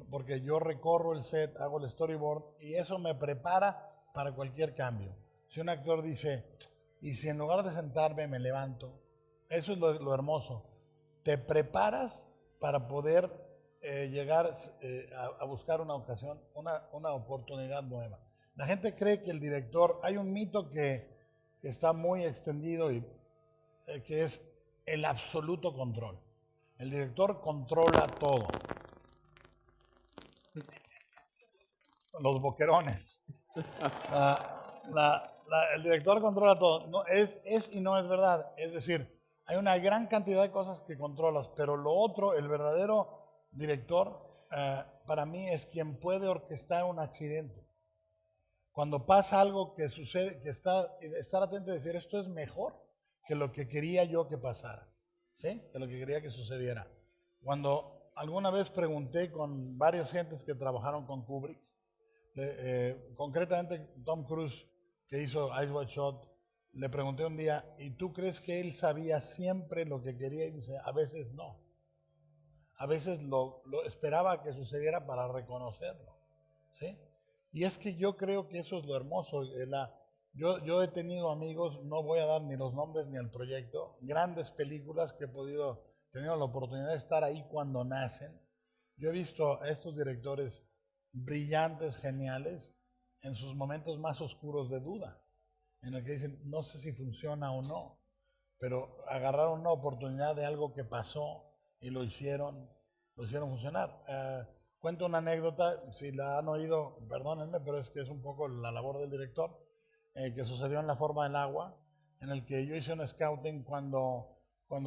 porque yo recorro el set, hago el storyboard, y eso me prepara para cualquier cambio. Si un actor dice, y si en lugar de sentarme me levanto, eso es lo hermoso. Te preparas para poder llegar a buscar una ocasión, una oportunidad nueva. La gente cree que el director, hay un mito que está muy extendido y que es el absoluto control. El director controla todo. Los boquerones. El director controla todo. No, es y no es verdad. Es decir, hay una gran cantidad de cosas que controlas, pero lo otro, el verdadero director, para mí es quien puede orquestar un accidente. Cuando pasa algo que sucede, estar atento y decir, esto es mejor que lo que quería yo que pasara, ¿sí? Que lo que quería que sucediera. Cuando alguna vez pregunté con varias gentes que trabajaron con Kubrick, concretamente Tom Cruise, que hizo Eyes Wide Shut, le pregunté un día, ¿y tú crees que él sabía siempre lo que quería? Y dice, a veces no. A veces lo esperaba que sucediera para reconocerlo, ¿sí? Y es que yo creo que eso es lo hermoso. Yo he tenido amigos, no voy a dar ni los nombres ni el proyecto, grandes películas que he tenido la oportunidad de estar ahí cuando nacen. Yo he visto a estos directores brillantes, geniales, en sus momentos más oscuros de duda, en el que dicen, no sé si funciona o no, pero agarraron una oportunidad de algo que pasó y lo hicieron funcionar. Cuento una anécdota, si la han oído, perdónenme, pero es que es un poco la labor del director, que sucedió en La forma del agua, en el que yo hice un scouting cuando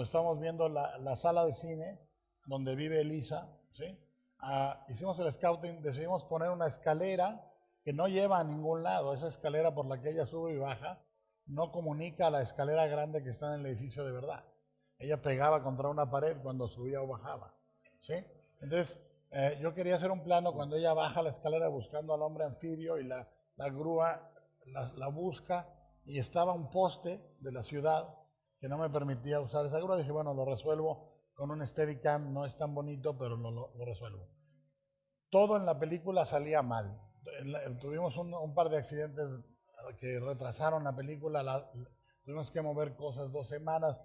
estábamos viendo la sala de cine donde vive Elisa, ¿sí? Hicimos el scouting, decidimos poner una escalera que no lleva a ningún lado. Esa escalera por la que ella sube y baja no comunica a la escalera grande que está en el edificio de verdad. Ella pegaba contra una pared cuando subía o bajaba, ¿sí? Entonces, yo quería hacer un plano cuando ella baja la escalera buscando al hombre anfibio y la grúa la busca, y estaba un poste de la ciudad que no me permitía usar esa grúa. Dije, bueno, lo resuelvo con un Steadicam, no es tan bonito, pero lo resuelvo. Todo en la película salía mal. Tuvimos un par de accidentes que retrasaron la película, tuvimos que mover cosas 2 semanas,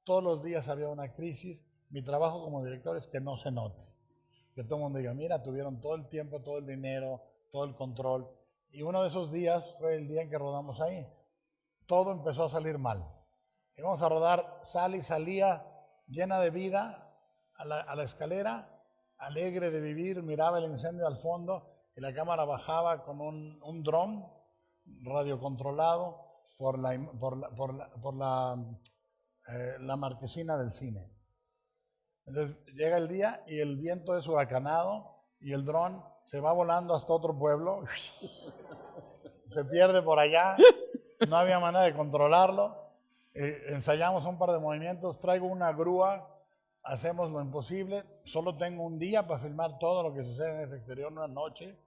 todos los días había una crisis. Mi trabajo como director es que no se note, que todo el mundo diga, mira, tuvieron todo el tiempo, todo el dinero, todo el control. Y uno de esos días fue el día en que rodamos ahí. Todo empezó a salir mal. Íbamos a rodar, salía llena de vida a la escalera, alegre de vivir, miraba el incendio al fondo y la cámara bajaba con un dron radiocontrolado por la marquesina del cine. Entonces llega el día y el viento es huracanado y el dron se va volando hasta otro pueblo, se pierde por allá, no había manera de controlarlo. Ensayamos un par de movimientos, traigo una grúa, hacemos lo imposible, solo tengo un día para filmar todo lo que sucede en ese exterior, una noche,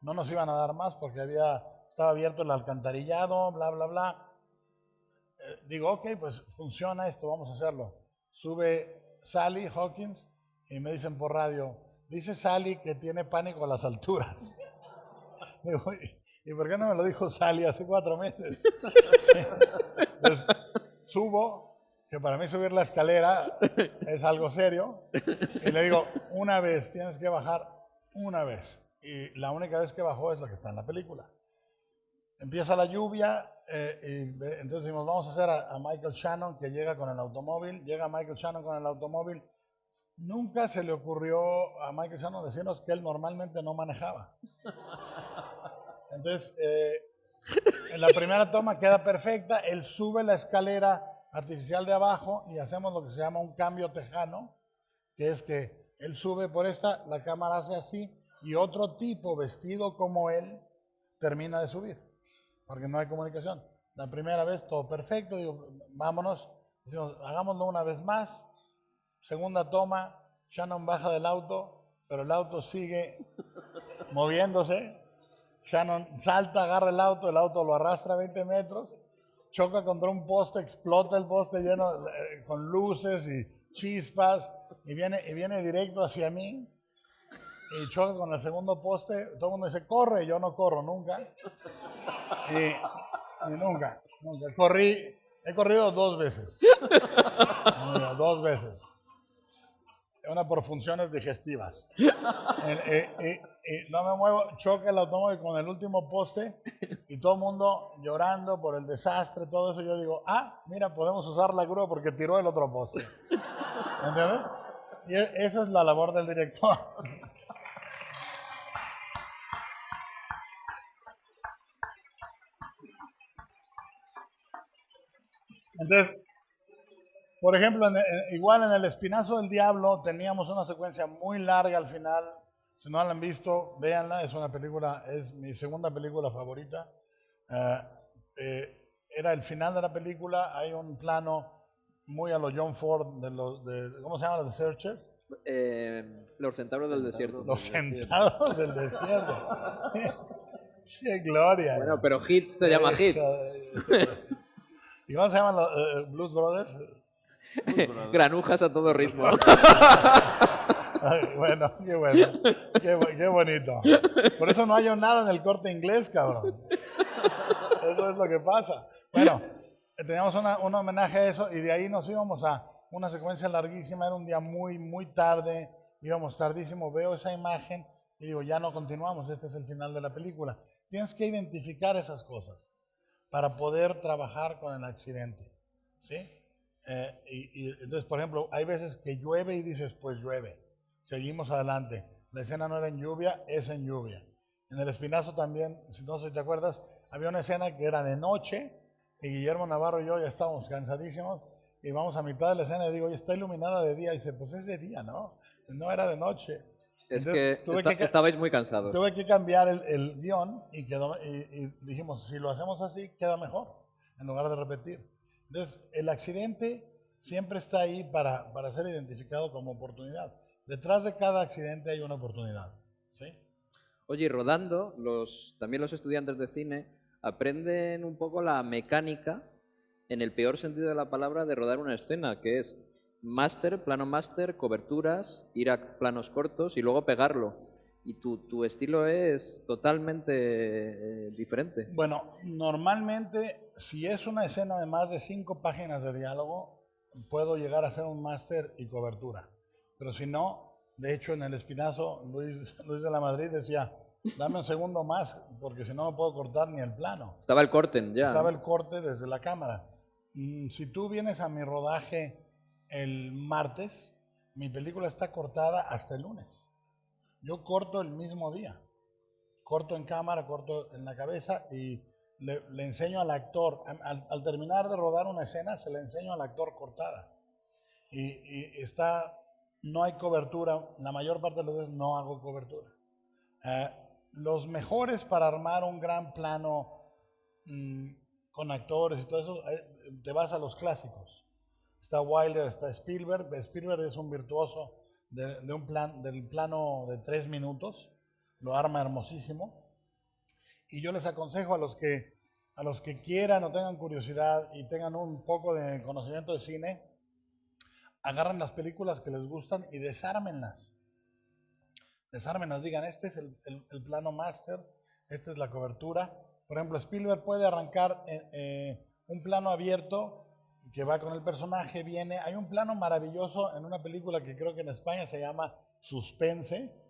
no nos iban a dar más porque estaba abierto el alcantarillado, bla, bla, bla. Digo, ok, pues funciona esto, vamos a hacerlo. Sube Sally Hawkins y me dicen por radio, dice Sally que tiene pánico a las alturas. Digo, ¿y por qué no me lo dijo Sally hace 4 meses? Entonces, subo, que para mí subir la escalera es algo serio, y le digo, una vez, tienes que bajar una vez. Y la única vez que bajó es la que está en la película. Empieza la lluvia, y entonces decimos, vamos a hacer a Michael Shannon, que llega con el automóvil. Llega Michael Shannon con el automóvil, Nunca se le ocurrió a Michael Shannon decirnos que él normalmente no manejaba. Entonces, en la primera toma queda perfecta, él sube la escalera artificial de abajo y hacemos lo que se llama un cambio tejano, que es que él sube por esta, la cámara hace así y otro tipo vestido como él termina de subir, porque no hay comunicación. La primera vez todo perfecto, digo, vámonos, decimos, hagámoslo una vez más. Segunda toma, Shannon baja del auto, pero el auto sigue moviéndose. Shannon salta, agarra el auto lo arrastra 20 metros, choca contra un poste, explota el poste lleno con luces y chispas y viene directo hacia mí y choca con el segundo poste. Todo el mundo dice, corre, yo no corro nunca. Y nunca. He corrido 2 veces. 2 veces. Una por funciones digestivas. No me muevo, choca el automóvil con el último poste y todo el mundo llorando por el desastre, todo eso. Yo digo, mira, podemos usar la grúa porque tiró el otro poste. ¿Entiendes? Y eso es la labor del director. Entonces, por ejemplo, igual en El Espinazo del Diablo teníamos una secuencia muy larga al final. Si no la han visto, véanla, es una película, es mi segunda película favorita. Era el final de la película, hay un plano muy a lo John Ford, ¿cómo se llama? ¿Los Searchers? Los centauros del desierto. Los centauros del desierto. ¡Qué gloria! Bueno, pero Hit se llama Hit. ¿Y cómo se llaman los Blues Brothers? Granujas a todo ritmo. Ay, bueno, qué bonito. Por eso no hay nada en el Corte Inglés, cabrón. Eso es lo que pasa. Bueno, teníamos un homenaje a eso y de ahí nos íbamos a una secuencia larguísima. Era un día muy, muy tarde, íbamos tardísimo. Veo esa imagen y digo, ya no continuamos, este es el final de la película. Tienes que identificar esas cosas para poder trabajar con el accidente, ¿sí? Y entonces, por ejemplo, hay veces que llueve y dices, pues llueve, seguimos adelante. La escena no era en lluvia, es en lluvia. En El Espinazo también, si no sé si te acuerdas, había una escena que era de noche y Guillermo Navarro y yo ya estábamos cansadísimos y vamos a mitad de la escena y digo, oye, está iluminada de día. Y dice, pues es de día, ¿no? No era de noche. Es entonces, que estabais muy cansados. Tuve que cambiar el guión y dijimos, si lo hacemos así, queda mejor, en lugar de repetir. Entonces, el accidente siempre está ahí para ser identificado como oportunidad. Detrás de cada accidente hay una oportunidad, ¿sí? Oye, y rodando, también los estudiantes de cine aprenden un poco la mecánica, en el peor sentido de la palabra, de rodar una escena, que es plano máster, coberturas, ir a planos cortos y luego pegarlo. Y tu estilo es totalmente diferente. Bueno, normalmente, si es una escena de más de 5 páginas de diálogo, puedo llegar a hacer un máster y cobertura. Pero si no, de hecho, en El Espinazo, Luis de la Madrid decía, dame un segundo más, porque si no, no puedo cortar ni el plano. Estaba el corte ya. Estaba el corte desde la cámara. Si tú vienes a mi rodaje el martes, mi película está cortada hasta el lunes. Yo corto el mismo día. Corto en cámara, corto en la cabeza y le enseño al actor. Al terminar de rodar una escena, se le enseño al actor cortada. Y no hay cobertura. La mayor parte de las veces no hago cobertura. Los mejores para armar un gran plano con actores y todo eso, te vas a los clásicos. Está Wilder, está Spielberg. Spielberg es un virtuoso del plano de 3 minutos. Lo arma hermosísimo. Y yo les aconsejo a los que quieran o tengan curiosidad y tengan un poco de conocimiento de cine, agarren las películas que les gustan y desármenlas. Desármenlas, digan, este es el plano máster, esta es la cobertura. Por ejemplo, Spielberg puede arrancar un plano abierto que va con el personaje, viene. Hay un plano maravilloso en una película que creo que en España se llama Suspense,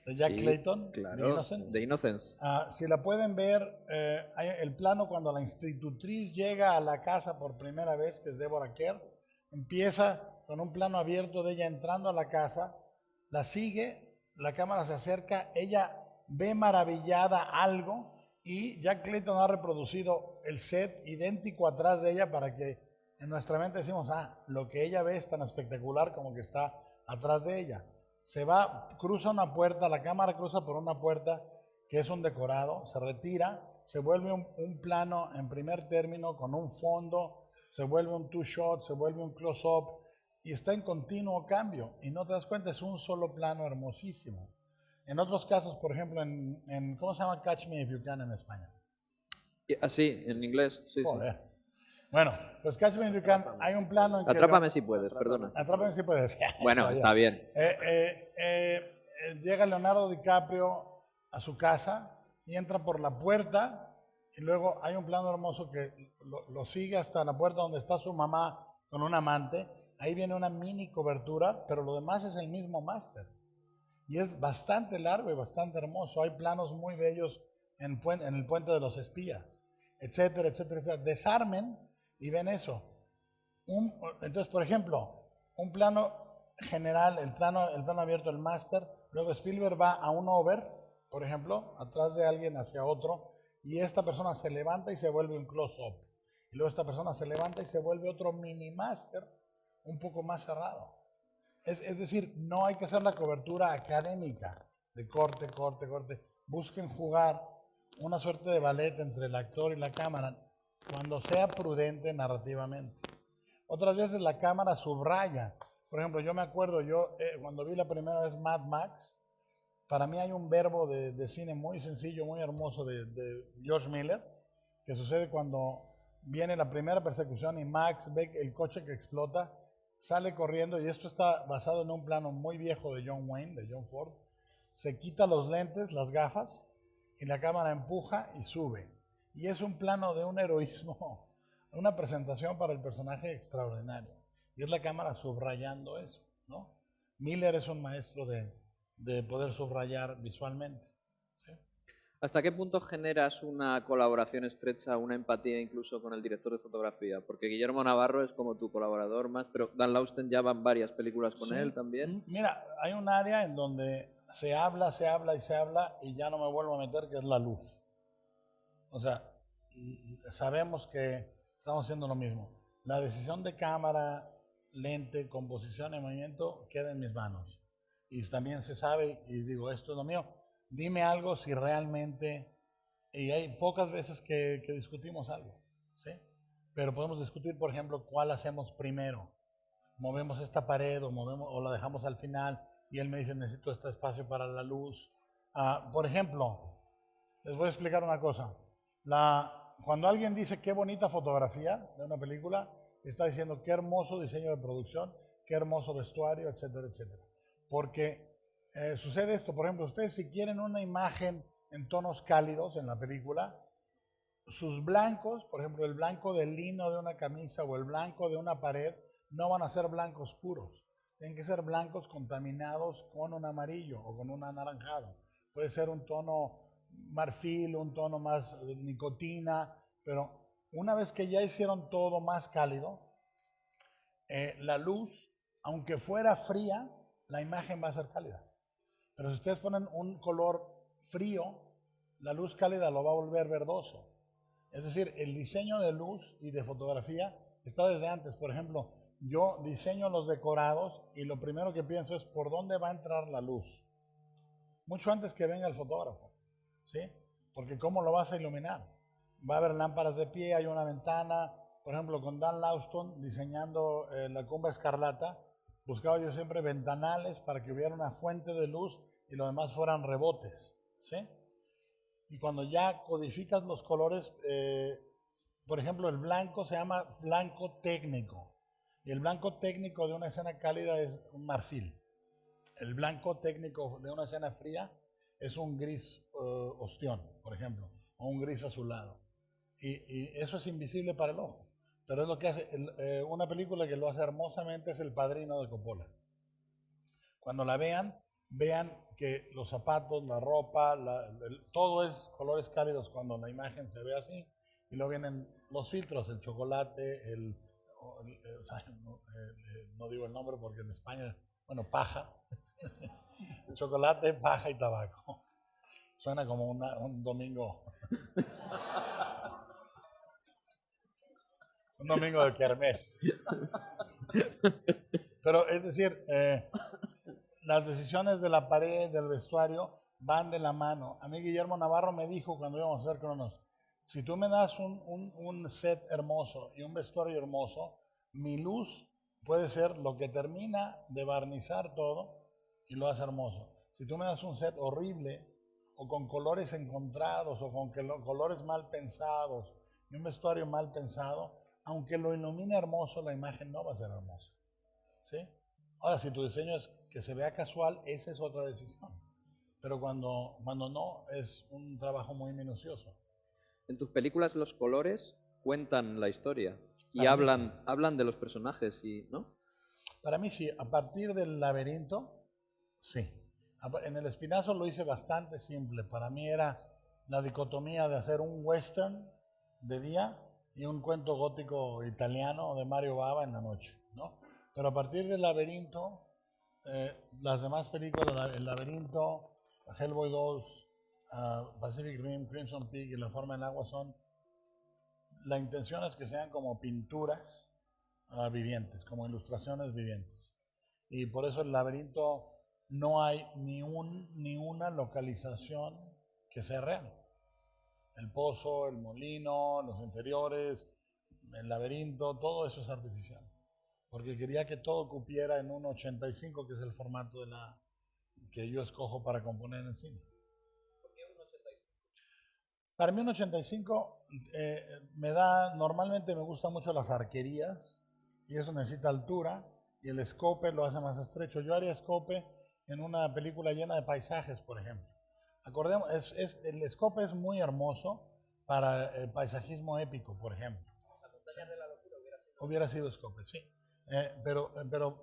de Jack Clayton, claro, de Innocence. De Innocence. Si la pueden ver, hay el plano cuando la institutriz llega a la casa por primera vez, que es Deborah Kerr, Empieza con un plano abierto de ella entrando a la casa, la sigue, la cámara se acerca, ella ve maravillada algo y Jack Clayton ha reproducido el set idéntico atrás de ella para que en nuestra mente decimos, lo que ella ve es tan espectacular como que está atrás de ella. Se va, cruza una puerta, la cámara cruza por una puerta que es un decorado, se retira, se vuelve un plano en primer término con un fondo, se vuelve un two-shot, se vuelve un close-up y está en continuo cambio y no te das cuenta, es un solo plano hermosísimo. En otros casos, por ejemplo, ¿cómo se llama Catch Me If You Can en España? Así, en inglés, sí. Joder. Sí. Bueno, pues Catch Me If You Can, hay un plano en que... Atrápame si puedes, perdona. Atrápame si puedes. Bueno, está bien. Llega Leonardo DiCaprio a su casa y entra por la puerta y luego hay un plano hermoso que lo sigue hasta la puerta donde está su mamá con un amante. Ahí viene una mini cobertura, pero lo demás es el mismo máster. Y es bastante largo y bastante hermoso. Hay planos muy bellos en el Puente de los Espías, etcétera, etcétera, etcétera. Desarmen y ven eso. Entonces, por ejemplo, un plano general, el plano abierto, el máster, luego Spielberg va a un over, por ejemplo, atrás de alguien hacia otro, y esta persona se levanta y se vuelve un close-up. Y luego esta persona se levanta y se vuelve otro mini máster un poco más cerrado. Es decir, no hay que hacer la cobertura académica de corte, corte, corte. Busquen jugar una suerte de ballet entre el actor y la cámara cuando sea prudente narrativamente. Otras veces la cámara subraya. Por ejemplo, yo me acuerdo, cuando vi la primera vez Mad Max, para mí hay un verbo de cine muy sencillo, muy hermoso de George Miller, que sucede cuando viene la primera persecución y Max ve el coche que explota, sale corriendo, y esto está basado en un plano muy viejo de John Wayne, de John Ford. Se quita los lentes, las gafas, y la cámara empuja y sube. Y es un plano de un heroísmo, una presentación para el personaje extraordinario. Y es la cámara subrayando eso, ¿no? Miller es un maestro de poder subrayar visualmente. ¿Sí? ¿Hasta qué punto generas una colaboración estrecha, una empatía incluso con el director de fotografía? Porque Guillermo Navarro es como tu colaborador más, pero Dan Lausten ya van varias películas con él también. Mira, hay un área en donde se habla y ya no me vuelvo a meter, que es la luz. O sea, sabemos que estamos haciendo lo mismo. La decisión de cámara, lente, composición y movimiento queda en mis manos. Y también se sabe, y digo, esto es lo mío. Dime algo si realmente, y hay pocas veces que discutimos algo, ¿sí? Pero podemos discutir, por ejemplo, cuál hacemos primero. Movemos esta pared o la dejamos al final, y él me dice, necesito este espacio para la luz. Por ejemplo, les voy a explicar una cosa. Cuando alguien dice qué bonita fotografía de una película, está diciendo qué hermoso diseño de producción, qué hermoso vestuario, etcétera, etcétera. Porque sucede esto, por ejemplo, ustedes si quieren una imagen en tonos cálidos en la película, sus blancos, por ejemplo, el blanco del lino de una camisa o el blanco de una pared, no van a ser blancos puros. Tienen que ser blancos contaminados con un amarillo o con un anaranjado. Puede ser un tono marfil, un tono más nicotina, pero una vez que ya hicieron todo más cálido, la luz, aunque fuera fría, la imagen va a ser cálida. Pero si ustedes ponen un color frío, la luz cálida lo va a volver verdoso. Es decir, el diseño de luz y de fotografía está desde antes. Por ejemplo, yo diseño los decorados y lo primero que pienso es por dónde va a entrar la luz. Mucho antes que venga el fotógrafo, ¿sí? Porque ¿cómo lo vas a iluminar? Va a haber lámparas de pie, hay una ventana. Por ejemplo, con Dan Lauston diseñando La Cumbre Escarlata, buscaba yo siempre ventanales para que hubiera una fuente de luz y lo demás fueran rebotes, ¿sí? Y cuando ya codificas los colores, por ejemplo, el blanco se llama blanco técnico. Y el blanco técnico de una escena cálida es un marfil. El blanco técnico de una escena fría es un gris ostión, por ejemplo, o un gris azulado. Y eso es invisible para el ojo. Pero es lo que hace, una película que lo hace hermosamente es El Padrino de Coppola. Cuando la vean que los zapatos, la ropa, todo es colores cálidos cuando la imagen se ve así. Y luego vienen los filtros, el chocolate, no digo el nombre porque en España, bueno, paja, chocolate, paja y tabaco. Suena como un domingo, un domingo de kermés. Pero es decir, las decisiones de la pared, del vestuario, van de la mano. A mí Guillermo Navarro me dijo cuando íbamos a hacer Cronos, si tú me das un set hermoso y un vestuario hermoso, mi luz puede ser lo que termina de barnizar todo y lo hace hermoso. Si tú me das un set horrible o con colores encontrados o con colores mal pensados y un vestuario mal pensado, aunque lo ilumine hermoso, la imagen no va a ser hermosa. ¿Sí? Ahora, si tu diseño es que se vea casual, esa es otra decisión. Pero cuando no, es un trabajo muy minucioso. En tus películas los colores cuentan la historia y Para mí sí. hablan de los personajes, ¿no? Para mí sí, a partir del laberinto, sí. En El Espinazo lo hice bastante simple. Para mí era la dicotomía de hacer un western de día y un cuento gótico italiano de Mario Bava en la noche, ¿no? Pero a partir del laberinto, las demás películas, El Laberinto, Hellboy 2, Pacific Rim, Crimson Peak y La Forma del Agua la intención es que sean como pinturas vivientes, como ilustraciones vivientes. Y por eso El Laberinto no hay ni una localización que sea real. El pozo, el molino, los interiores, el laberinto, todo eso es artificial. Porque quería que todo cupiera en un 85, que es el formato que yo escojo para componer en el cine. ¿Por qué un 85? Para mí un 85 normalmente me gustan mucho las arquerías y eso necesita altura y el escope lo hace más estrecho. Yo haría escope en una película llena de paisajes, por ejemplo. Acordemos, el escope es muy hermoso para el paisajismo épico, por ejemplo. La montaña de la locura hubiera sido escope, sí. Pero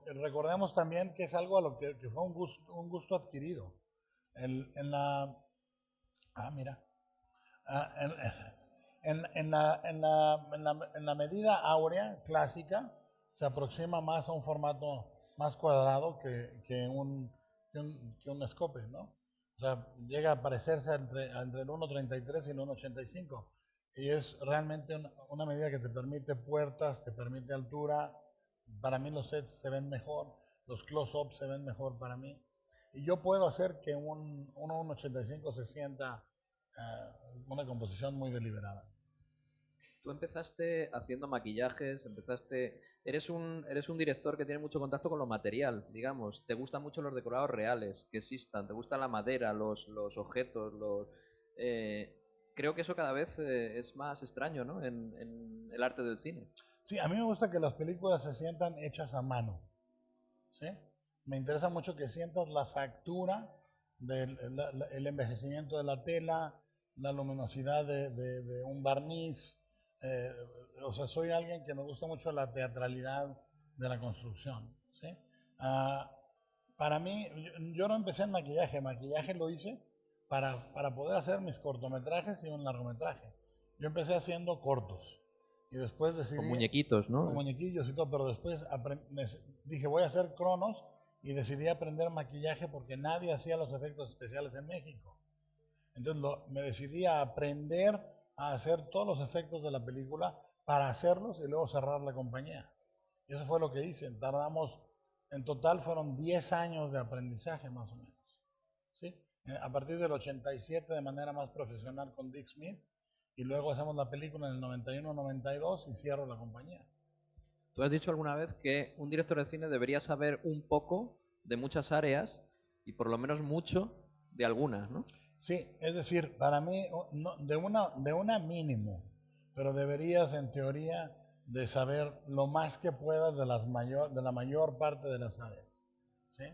recordemos también que es algo a lo que fue un gusto adquirido. Mira. En la medida áurea clásica se aproxima más a un formato más cuadrado que un escope, ¿no? O sea, llega a parecerse entre el 1.33 y el 1.85. Y es realmente una medida que te permite puertas, te permite altura. Para mí los sets se ven mejor, los close-ups se ven mejor para mí. Y yo puedo hacer que un 1.85 se sienta una composición muy deliberada. Tú empezaste haciendo maquillajes, eres un director que tiene mucho contacto con lo material, digamos. Te gustan mucho los decorados reales que existan, te gusta la madera, los objetos, creo que eso cada vez es más extraño, ¿no? En el arte del cine. Sí, a mí me gusta que las películas se sientan hechas a mano, ¿sí? Me interesa mucho que sientas la factura el envejecimiento de la tela, la luminosidad de un barniz. O sea, soy alguien que me gusta mucho la teatralidad de la construcción, ¿sí? Para mí, yo no empecé en maquillaje lo hice para poder hacer mis cortometrajes y un largometraje. Yo empecé haciendo cortos y después decidí... Con muñequitos, ¿no? Con muñequillos y todo, pero después dije voy a hacer Cronos y decidí aprender maquillaje porque nadie hacía los efectos especiales en México. Entonces me decidí a aprender a hacer todos los efectos de la película para hacerlos y luego cerrar la compañía. Y eso fue lo que hice. En total fueron 10 años de aprendizaje más o menos. ¿Sí? A partir del 87 de manera más profesional con Dick Smith y luego hacemos la película en el 91-92 y cierro la compañía. Tú has dicho alguna vez que un director de cine debería saber un poco de muchas áreas y por lo menos mucho de algunas, ¿no? Sí, es decir, para mí de una mínimo, pero deberías en teoría de saber lo más que puedas de la mayor parte de las áreas, ¿sí?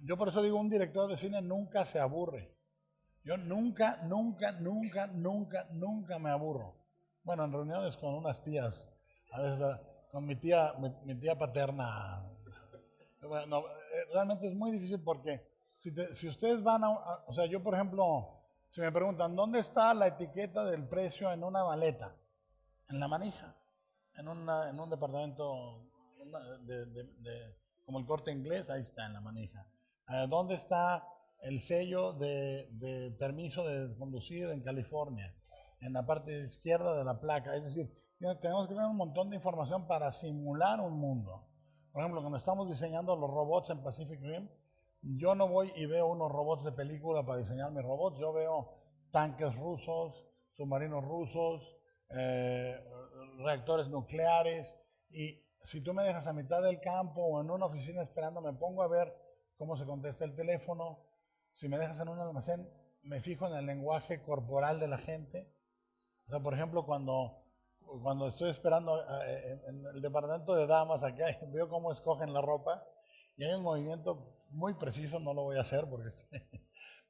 Yo por eso digo, un director de cine nunca se aburre. Yo nunca me aburro. Bueno, en reuniones con unas tías, a veces con mi tía paterna. Bueno, realmente es muy difícil porque si ustedes van o sea, yo por ejemplo, si me preguntan, ¿dónde está la etiqueta del precio en una maleta? En la manija. en un departamento como el Corte Inglés, ahí está en la manija. ¿Dónde está el sello de permiso de conducir en California? En la parte izquierda de la placa. Es decir, tenemos que tener un montón de información para simular un mundo. Por ejemplo, cuando estamos diseñando los robots en Pacific Rim, yo no voy y veo unos robots de película para diseñar mis robots. Yo veo tanques rusos, submarinos rusos, reactores nucleares, y si tú me dejas a mitad del campo o en una oficina esperando, me pongo a ver cómo se contesta el teléfono. Si me dejas en un almacén, me fijo en el lenguaje corporal de la gente. O sea, por ejemplo, cuando estoy esperando en el departamento de damas, acá veo cómo escogen la ropa y hay un movimiento muy preciso, no lo voy a hacer porque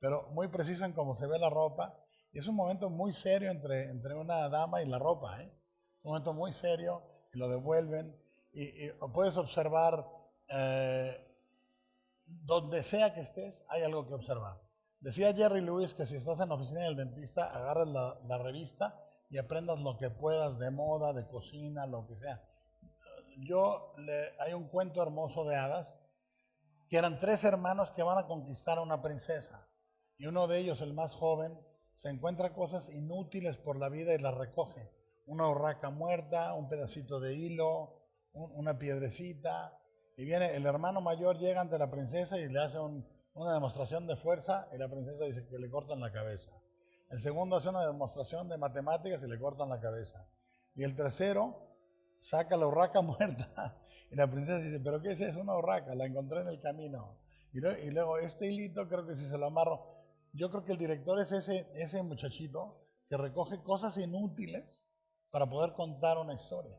pero muy preciso en cómo se ve la ropa, y es un momento muy serio entre una dama y la ropa, ¿eh? Un momento muy serio, y lo devuelven, y puedes observar donde sea que estés, hay algo que observar. Decía Jerry Lewis que si estás en la oficina del dentista, agarras la revista y aprendas lo que puedas de moda, de cocina, lo que sea. Hay un cuento hermoso de hadas, que eran 3 hermanos que van a conquistar a una princesa. Y uno de ellos, el más joven, se encuentra cosas inútiles por la vida y las recoge. Una urraca muerta, un pedacito de hilo, una piedrecita. Y viene el hermano mayor, llega ante la princesa y le hace una demostración de fuerza, y la princesa dice que le cortan la cabeza. El segundo hace una demostración de matemáticas y le cortan la cabeza. Y el tercero saca la urraca muerta. Y la princesa dice, ¿pero qué es eso? Una urraca, la encontré en el camino. Y luego este hilito, creo que si se lo amarro. Yo creo que el director es ese muchachito que recoge cosas inútiles para poder contar una historia.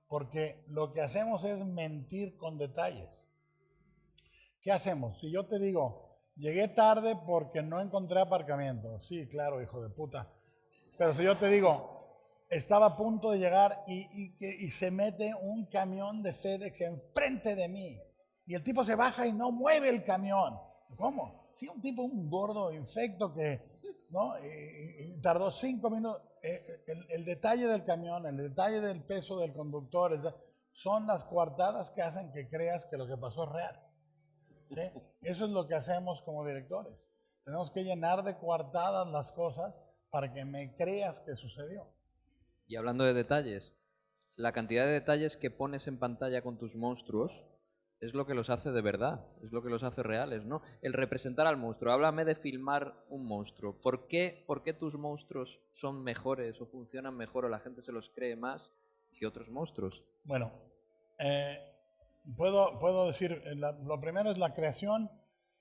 Porque lo que hacemos es mentir con detalles. ¿Qué hacemos? Si yo te digo, llegué tarde porque no encontré aparcamiento. Sí, claro, hijo de puta. Pero si yo te digo, estaba a punto de llegar y se mete un camión de FedEx enfrente de mí, y el tipo se baja y no mueve el camión. ¿Cómo? Sí, un gordo infecto que, ¿no? Y tardó 5 minutos. El detalle del camión, el detalle del peso del conductor, son las coartadas que hacen que creas que lo que pasó es real. ¿Sí? Eso es lo que hacemos como directores. Tenemos que llenar de coartadas las cosas para que me creas que sucedió. Y hablando de detalles, la cantidad de detalles que pones en pantalla con tus monstruos es lo que los hace de verdad, es lo que los hace reales, ¿no? El representar al monstruo. Háblame de filmar un monstruo. ¿Por qué tus monstruos son mejores o funcionan mejor o la gente se los cree más que otros monstruos? Bueno, puedo decir, lo primero es la creación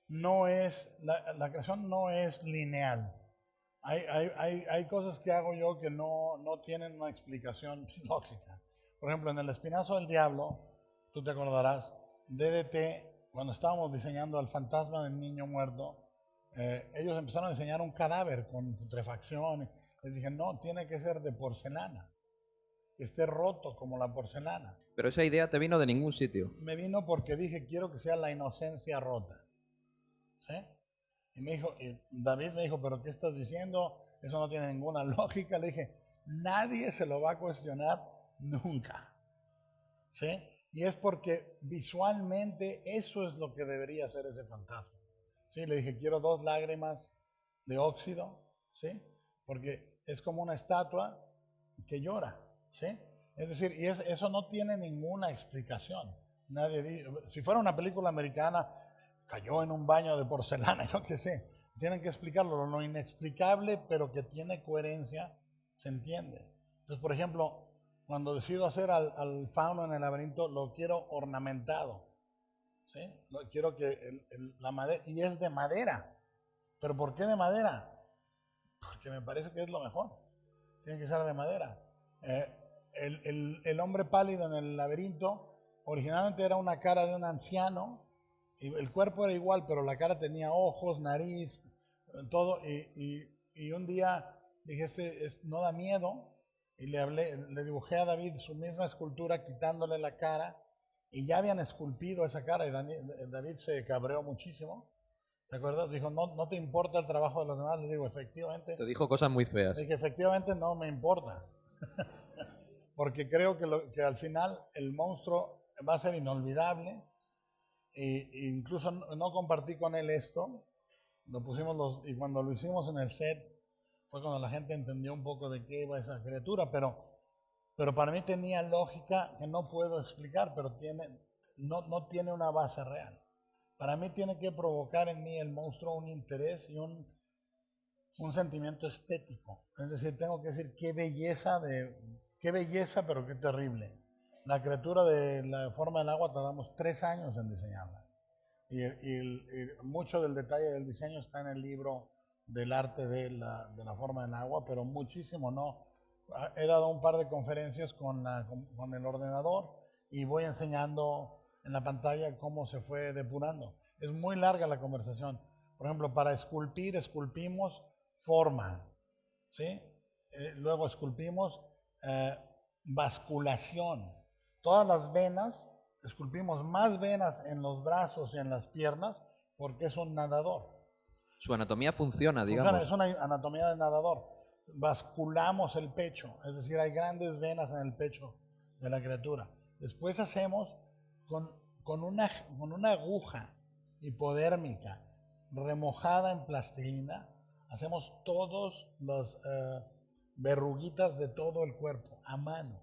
la creación no es lineal. Hay cosas que hago yo que no tienen una explicación lógica. Por ejemplo, en El Espinazo del Diablo, tú te acordarás, DDT, cuando estábamos diseñando el fantasma del niño muerto, ellos empezaron a diseñar un cadáver con putrefacción. Les dije, no, tiene que ser de porcelana, que esté roto como la porcelana. Pero esa idea te vino de ningún sitio. Me vino porque dije, quiero que sea la inocencia rota. ¿Sí? Y David me dijo, ¿pero qué estás diciendo? Eso no tiene ninguna lógica. Le dije, nadie se lo va a cuestionar nunca. ¿Sí? Y es porque visualmente eso es lo que debería ser ese fantasma. ¿Sí? Le dije, quiero 2 lágrimas de óxido, ¿sí? Porque es como una estatua que llora, ¿sí? Es decir, eso no tiene ninguna explicación. Si fuera una película americana, cayó en un baño de porcelana, yo qué sé. Tienen que explicarlo, lo inexplicable, pero que tiene coherencia, se entiende. Entonces, por ejemplo, cuando decido hacer al fauno en el laberinto, lo quiero ornamentado, ¿sí? Quiero que la madera, y es de madera. ¿Pero por qué de madera? Porque me parece que es lo mejor. Tiene que ser de madera. El hombre pálido en el laberinto originalmente era una cara de un anciano, y el cuerpo era igual, pero la cara tenía ojos, nariz, todo. Y un día dije, no da miedo, y le dibujé a David su misma escultura quitándole la cara, y ya habían esculpido esa cara, y David se cabreó muchísimo. ¿Te acuerdas? Dijo, no te importa el trabajo de los demás. Le digo, efectivamente. Te dijo cosas muy feas. Le dije, efectivamente no me importa. porque creo que al final el monstruo va a ser inolvidable. E incluso no compartí con él esto, lo pusimos y cuando lo hicimos en el set fue cuando la gente entendió un poco de qué iba esa criatura, pero para mí tenía lógica que no puedo explicar, pero no tiene una base real. Para mí tiene que provocar en mí el monstruo un interés y un sentimiento estético. Es decir, tengo que decir qué belleza, pero qué terrible. La criatura de la forma del agua tardamos 3 años en diseñarla. Y mucho del detalle del diseño está en el libro del arte de la forma del agua, pero muchísimo no. He dado un par de conferencias con el ordenador y voy enseñando en la pantalla cómo se fue depurando. Es muy larga la conversación. Por ejemplo, para esculpimos forma, ¿sí? Luego esculpimos basculación. Todas las venas, esculpimos más venas en los brazos y en las piernas porque es un nadador. Su anatomía funciona, digamos. Es una anatomía de nadador. Basculamos el pecho, es decir, hay grandes venas en el pecho de la criatura. Después hacemos con una aguja hipodérmica remojada en plastilina, hacemos todos los verruguitas de todo el cuerpo a mano.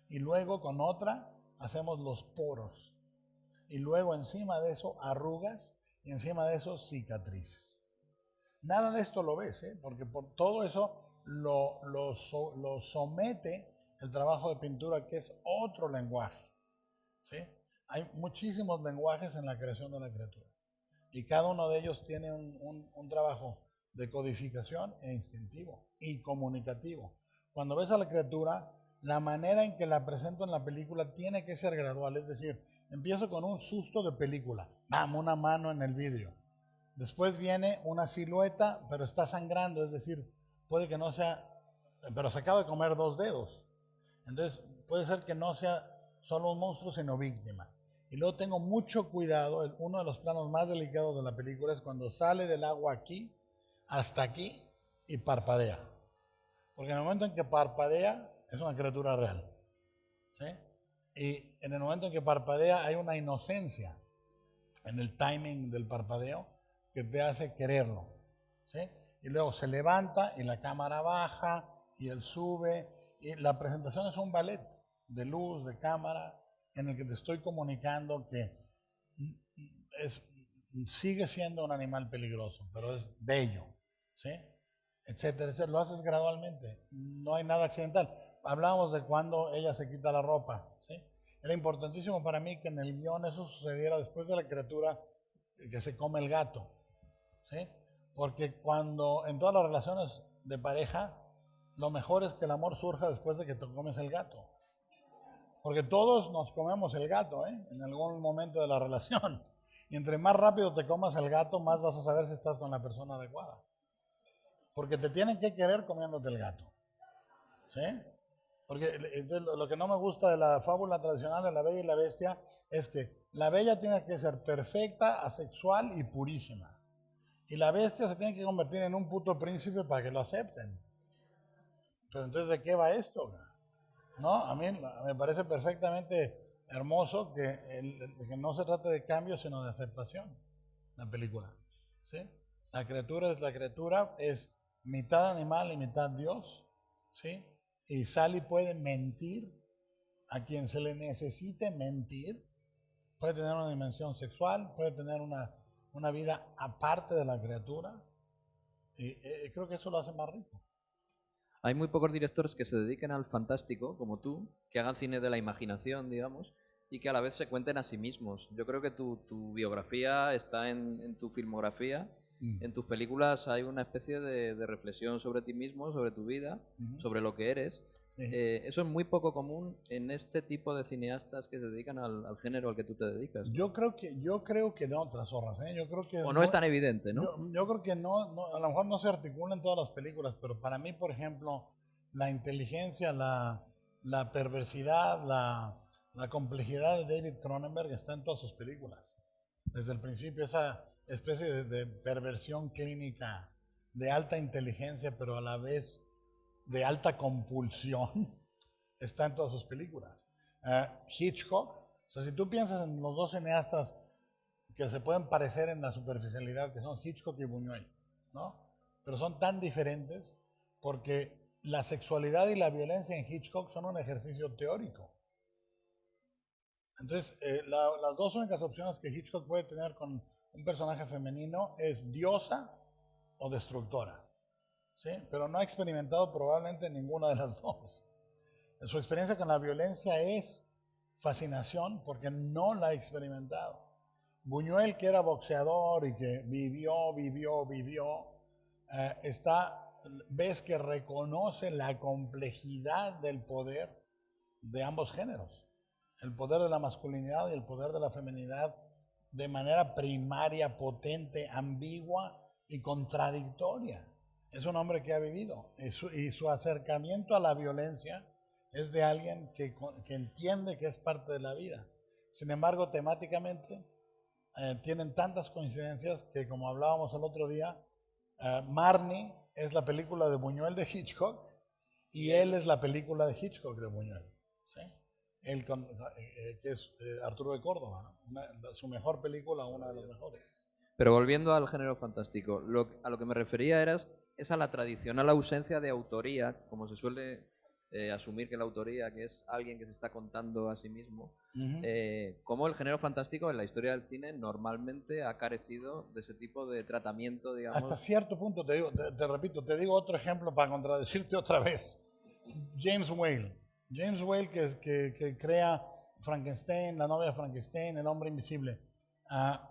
Y luego con otra hacemos los poros. Y luego encima de eso arrugas y encima de eso cicatrices. Nada de esto lo ves, porque por todo eso lo somete el trabajo de pintura, que es otro lenguaje. ¿Sí? Hay muchísimos lenguajes en la creación de la criatura. Y cada uno de ellos tiene un trabajo de codificación e instintivo y comunicativo. Cuando ves a la criatura, la manera en que la presento en la película tiene que ser gradual. Es decir, empiezo con un susto de película. ¡Bam! Una mano en el vidrio. Después viene una silueta, pero está sangrando. Es decir, puede que no sea, pero se acaba de comer 2 dedos. Entonces, puede ser que no sea solo un monstruo, sino víctima. Y luego tengo mucho cuidado. Uno de los planos más delicados de la película es cuando sale del agua aquí, hasta aquí, y parpadea. Porque en el momento en que parpadea, es una criatura real. ¿Sí? Y en el momento en que parpadea, hay una inocencia en el timing del parpadeo que te hace quererlo. ¿Sí? Y luego se levanta y la cámara baja y él sube. Y la presentación es un ballet de luz, de cámara, en el que te estoy comunicando que sigue siendo un animal peligroso, pero es bello, ¿sí? Etcétera, etcétera. Lo haces gradualmente, no hay nada accidental. Hablábamos de cuando ella se quita la ropa, ¿sí? Era importantísimo para mí que en el guión eso sucediera después de la criatura que se come el gato, ¿sí? Porque cuando en todas las relaciones de pareja, lo mejor es que el amor surja después de que te comes el gato. Porque todos nos comemos el gato, en algún momento de la relación. Y entre más rápido te comas el gato, más vas a saber si estás con la persona adecuada. Porque te tienen que querer comiéndote el gato. ¿Sí? Porque lo que no me gusta de la fábula tradicional de la Bella y la Bestia es que la Bella tiene que ser perfecta, asexual y purísima. Y la Bestia se tiene que convertir en un puto príncipe para que lo acepten. Pero entonces, ¿de qué va esto? No, a mí me parece perfectamente hermoso que no se trate de cambio, sino de aceptación, la película. ¿Sí? La criatura, es mitad animal y mitad Dios, ¿sí? Y Sally puede mentir a quien se le necesite mentir, puede tener una dimensión sexual, puede tener una vida aparte de la criatura, y creo que eso lo hace más rico. Hay muy pocos directores que se dediquen al fantástico, como tú, que hagan cine de la imaginación, digamos, y que a la vez se cuenten a sí mismos. Yo creo que tu biografía está en tu filmografía. En tus películas hay una especie de reflexión sobre ti mismo, sobre tu vida, sobre lo que eres. Eso es muy poco común en este tipo de cineastas que se dedican al género al que tú te dedicas. Yo creo que no, otras horas, Yo creo que o no es tan evidente, ¿no? Yo creo que no, a lo mejor no se articula en todas las películas, pero para mí, por ejemplo, la inteligencia, la perversidad, la complejidad de David Cronenberg está en todas sus películas. Desde el principio, esa especie de perversión clínica, de alta inteligencia, pero a la vez de alta compulsión, está en todas sus películas. Hitchcock, o sea, si tú piensas en los dos cineastas que se pueden parecer en la superficialidad, que son Hitchcock y Buñuel, ¿no? Pero son tan diferentes porque la sexualidad y la violencia en Hitchcock son un ejercicio teórico. Entonces, las dos únicas opciones que Hitchcock puede tener con un personaje femenino es diosa o destructora, ¿sí? Pero no ha experimentado probablemente ninguna de las dos. Su experiencia con la violencia es fascinación porque no la ha experimentado. Buñuel, que era boxeador y que vivió, ves que reconoce la complejidad del poder de ambos géneros. El poder de la masculinidad y el poder de la feminidad de manera primaria, potente, ambigua y contradictoria. Es un hombre que ha vivido y su acercamiento a la violencia es de alguien que entiende que es parte de la vida. Sin embargo, temáticamente tienen tantas coincidencias que, como hablábamos el otro día, Marnie es la película de Buñuel de Hitchcock y él es la película de Hitchcock de Buñuel, ¿sí? Él que es Arturo de Córdoba, ¿no? Su mejor película, una de las mejores. Pero volviendo al género fantástico, a lo que me refería es a la tradicional ausencia de autoría, como se suele asumir que la autoría, que es alguien que se está contando a sí mismo, como el género fantástico en la historia del cine normalmente ha carecido de ese tipo de tratamiento, digamos. Hasta cierto punto, te repito, te digo otro ejemplo para contradecirte otra vez. James Whale. James Whale que crea Frankenstein, la novia de Frankenstein, el hombre invisible.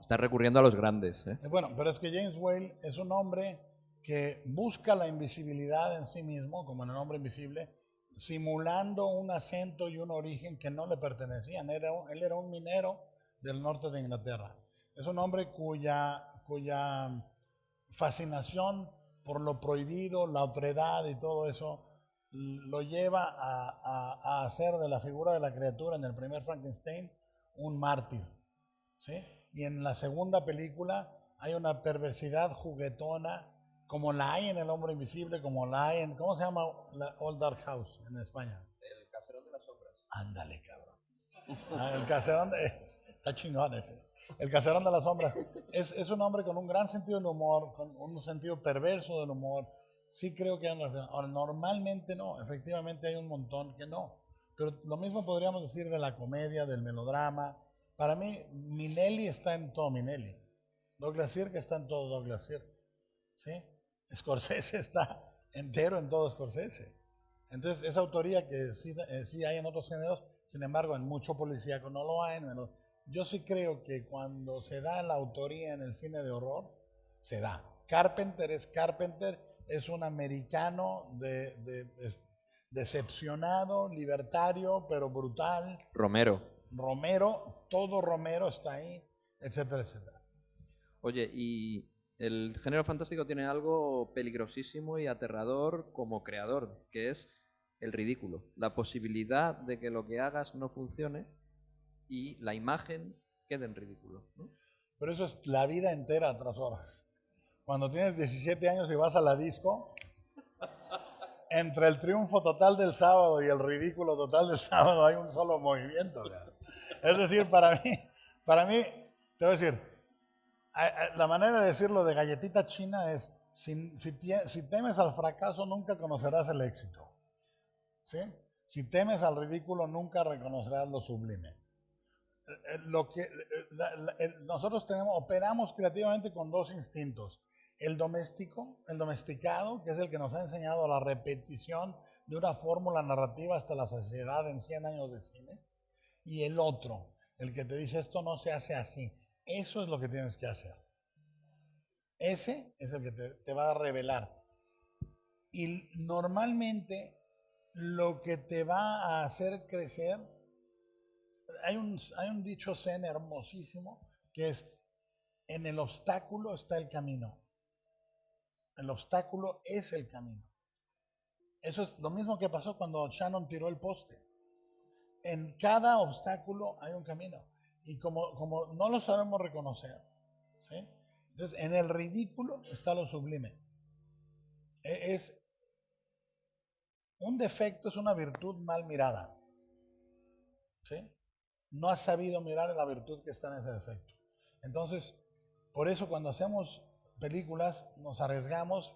Está recurriendo a los grandes. Bueno, pero es que James Whale es un hombre que busca la invisibilidad en sí mismo, como en el hombre invisible, simulando un acento y un origen que no le pertenecían. Él era un minero del norte de Inglaterra. Es un hombre cuya fascinación por lo prohibido, la otredad y todo eso lo lleva a hacer de la figura de la criatura en el primer Frankenstein un mártir, ¿sí? Y en la segunda película hay una perversidad juguetona como la hay en El Hombre Invisible, como la hay en, ¿cómo se llama? Old Dark House en España. El Caserón de las Sombras. Ándale, cabrón. El Caserón está chingón ese. El Caserón de las Sombras. Es un hombre con un gran sentido del humor, con un sentido perverso del humor. Sí creo que ahora, normalmente no, efectivamente hay un montón que no. Pero lo mismo podríamos decir de la comedia, del melodrama. Para mí, Minelli está en todo Minelli. Douglas Sirk está en todo Douglas Sirk, ¿sí? Scorsese está entero en todo Scorsese. Entonces, esa autoría que sí hay en otros géneros, sin embargo, en mucho policíaco no lo hay. Yo sí creo que cuando se da la autoría en el cine de horror, se da. Carpenter es un americano decepcionado, libertario, pero brutal. Romero, todo Romero está ahí, etcétera, etcétera. Oye, y el género fantástico tiene algo peligrosísimo y aterrador como creador, que es el ridículo. La posibilidad de que lo que hagas no funcione y la imagen quede en ridículo, ¿no? Pero eso es la vida entera a tras horas. Cuando tienes 17 años y vas a la disco, entre el triunfo total del sábado y el ridículo total del sábado hay un solo movimiento, ¿verdad? Es decir, para mí, te voy a decir, la manera de decirlo de galletita china es, si temes al fracaso, nunca conocerás el éxito, ¿sí? Si temes al ridículo, nunca reconocerás lo sublime. Nosotros operamos creativamente con dos instintos. El domesticado, que es el que nos ha enseñado la repetición de una fórmula narrativa hasta la saciedad en 100 años de cine. Y el otro, el que te dice esto no se hace así. Eso es lo que tienes que hacer. Ese es el que te va a revelar. Y normalmente lo que te va a hacer crecer, hay un dicho zen hermosísimo que es, en el obstáculo está el camino. El obstáculo es el camino. Eso es lo mismo que pasó cuando Shannon tiró el poste. En cada obstáculo hay un camino. Y como no lo sabemos reconocer, ¿sí? Entonces, en el ridículo está lo sublime. Un defecto es una virtud mal mirada. ¿Sí? No has sabido mirar la virtud que está en ese defecto. Entonces, por eso cuando hacemos películas nos arriesgamos.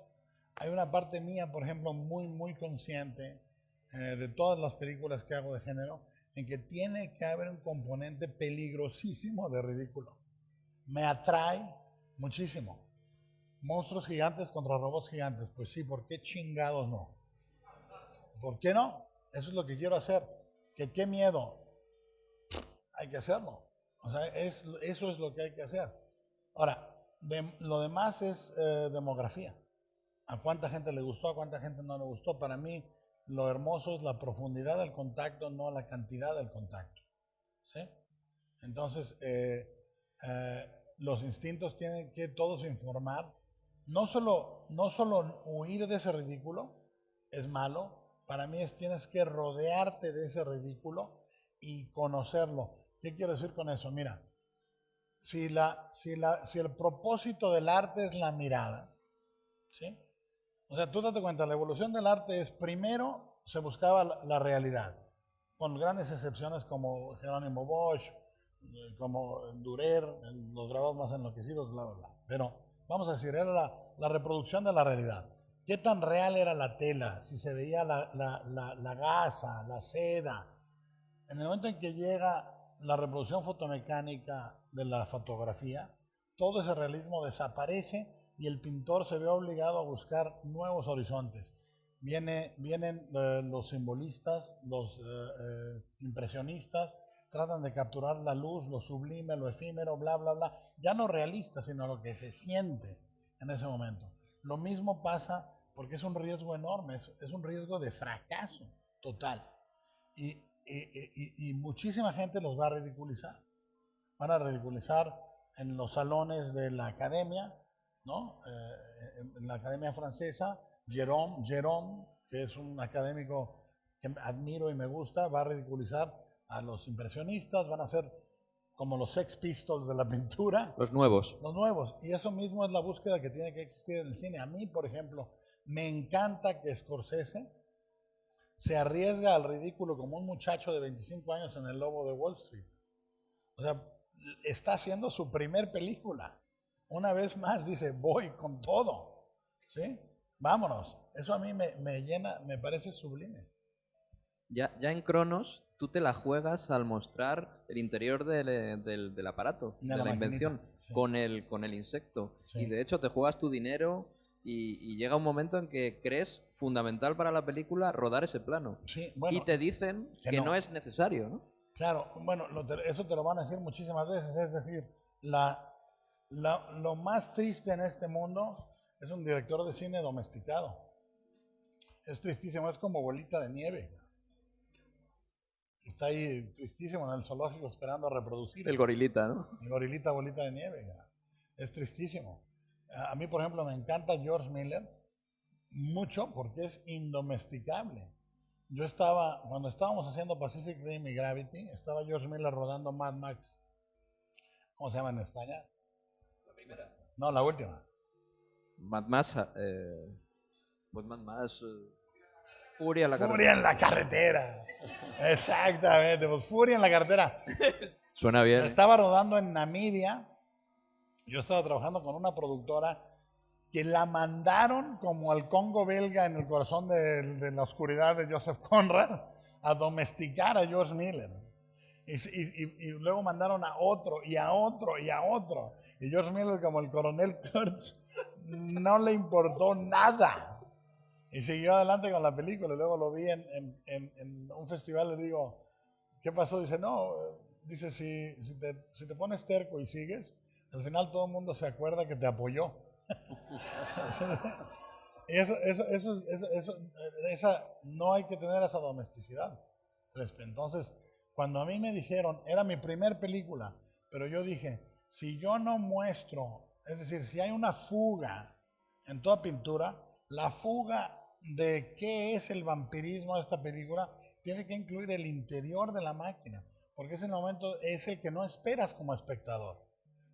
Hay una parte mía, por ejemplo, muy consciente de todas las películas que hago de género, en que tiene que haber un componente peligrosísimo de ridículo. Me atrae muchísimo. Monstruos gigantes contra robots gigantes. Pues sí, ¿por qué chingados no? ¿Por qué no? Eso es lo que quiero hacer. ¿Qué miedo? Hay que hacerlo. O sea, eso es lo que hay que hacer. Ahora, lo demás es demografía. A cuánta gente le gustó, a cuánta gente no le gustó. Para mí, lo hermoso es la profundidad del contacto, no la cantidad del contacto. ¿Sí? Entonces, los instintos tienen que todos informar. No solo huir de ese ridículo es malo. Para mí tienes que rodearte de ese ridículo y conocerlo. ¿Qué quiero decir con eso? Mira, si el propósito del arte es la mirada, ¿sí? O sea, tú date cuenta, la evolución del arte es primero se buscaba la realidad, con grandes excepciones como Jerónimo Bosch, como Dürer, los grabados más enloquecidos, bla, bla, bla. Pero vamos a decir, era la reproducción de la realidad. ¿Qué tan real era la tela? Si se veía la gasa, la seda. En el momento en que llega la reproducción fotomecánica de la fotografía, todo ese realismo desaparece y el pintor se ve obligado a buscar nuevos horizontes. Vienen los simbolistas, los impresionistas, tratan de capturar la luz, lo sublime, lo efímero, bla, bla, bla. Ya no realista, sino lo que se siente en ese momento. Lo mismo pasa porque es un riesgo enorme, es un riesgo de fracaso total. Y muchísima gente los va a ridiculizar. Van a ridiculizar en los salones de la academia, ¿no? En la academia francesa, Jérôme, que es un académico que admiro y me gusta, va a ridiculizar a los impresionistas, van a ser como los Sex Pistols de la pintura. Los nuevos. Los nuevos. Y eso mismo es la búsqueda que tiene que existir en el cine. A mí, por ejemplo, me encanta que Scorsese se arriesga al ridículo como un muchacho de 25 años en El Lobo de Wall Street. O sea, está haciendo su primer película. Una vez más dice, voy con todo. ¿Sí? Vámonos. Eso a mí me llena, me parece sublime. Ya en Cronos, tú te la juegas al mostrar el interior del aparato, de la invención, sí. con el insecto. Sí. Y de hecho te juegas tu dinero y llega un momento en que crees fundamental para la película rodar ese plano. Sí, bueno, y te dicen que no es necesario, ¿no? Claro, bueno, eso te lo van a decir muchísimas veces. Es decir, lo más triste en este mundo es un director de cine domesticado. Es tristísimo, es como Bolita de Nieve. Está ahí tristísimo en el zoológico esperando a reproducir. El gorilita, ¿no? El gorilita Bolita de Nieve. Es tristísimo. A mí, por ejemplo, me encanta George Miller mucho porque es indomesticable. Cuando estábamos haciendo Pacific Rim y Gravity, estaba George Miller rodando Mad Max. ¿Cómo se llama en España? La primera. No, la última. Mad Max, pues Mad Max, Furia en la carretera. Furia en la carretera. Exactamente, pues Furia en la carretera. Suena bien. Estaba rodando en Namibia. Yo estaba trabajando con una productora que la mandaron como al Congo belga en el corazón de la oscuridad de Joseph Conrad a domesticar a George Miller. Y luego mandaron a otro y a otro y a otro. Y George Miller, como el coronel Kurtz, no le importó nada. Y siguió adelante con la película. Y luego lo vi en un festival. Le digo, ¿qué pasó? Dice, no, dice, si te pones terco y sigues, al final todo el mundo se acuerda que te apoyó. No hay que tener esa domesticidad. Entonces, cuando a mí me dijeron, era mi primer película, pero yo dije, si yo no muestro, es decir, si hay una fuga en toda pintura, la fuga de qué es el vampirismo de esta película tiene que incluir el interior de la máquina, porque ese momento es el que no esperas como espectador.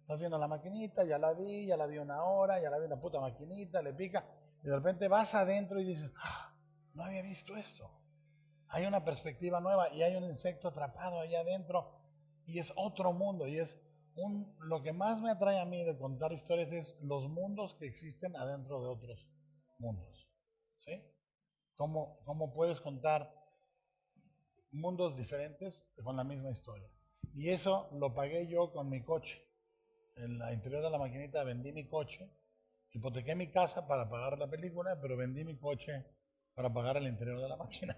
Estás viendo la maquinita, ya la vi una hora, ya la vi la puta maquinita, le pica, y de repente vas adentro y dices, no había visto esto. Hay una perspectiva nueva y hay un insecto atrapado allá adentro y es otro mundo y es lo que más me atrae a mí de contar historias es los mundos que existen adentro de otros mundos. ¿Sí? ¿Cómo puedes contar mundos diferentes con la misma historia? Y eso lo pagué yo con mi coche. En el interior de la maquinita vendí mi coche, hipotequé mi casa para pagar la película, pero vendí mi coche para pagar el interior de la máquina.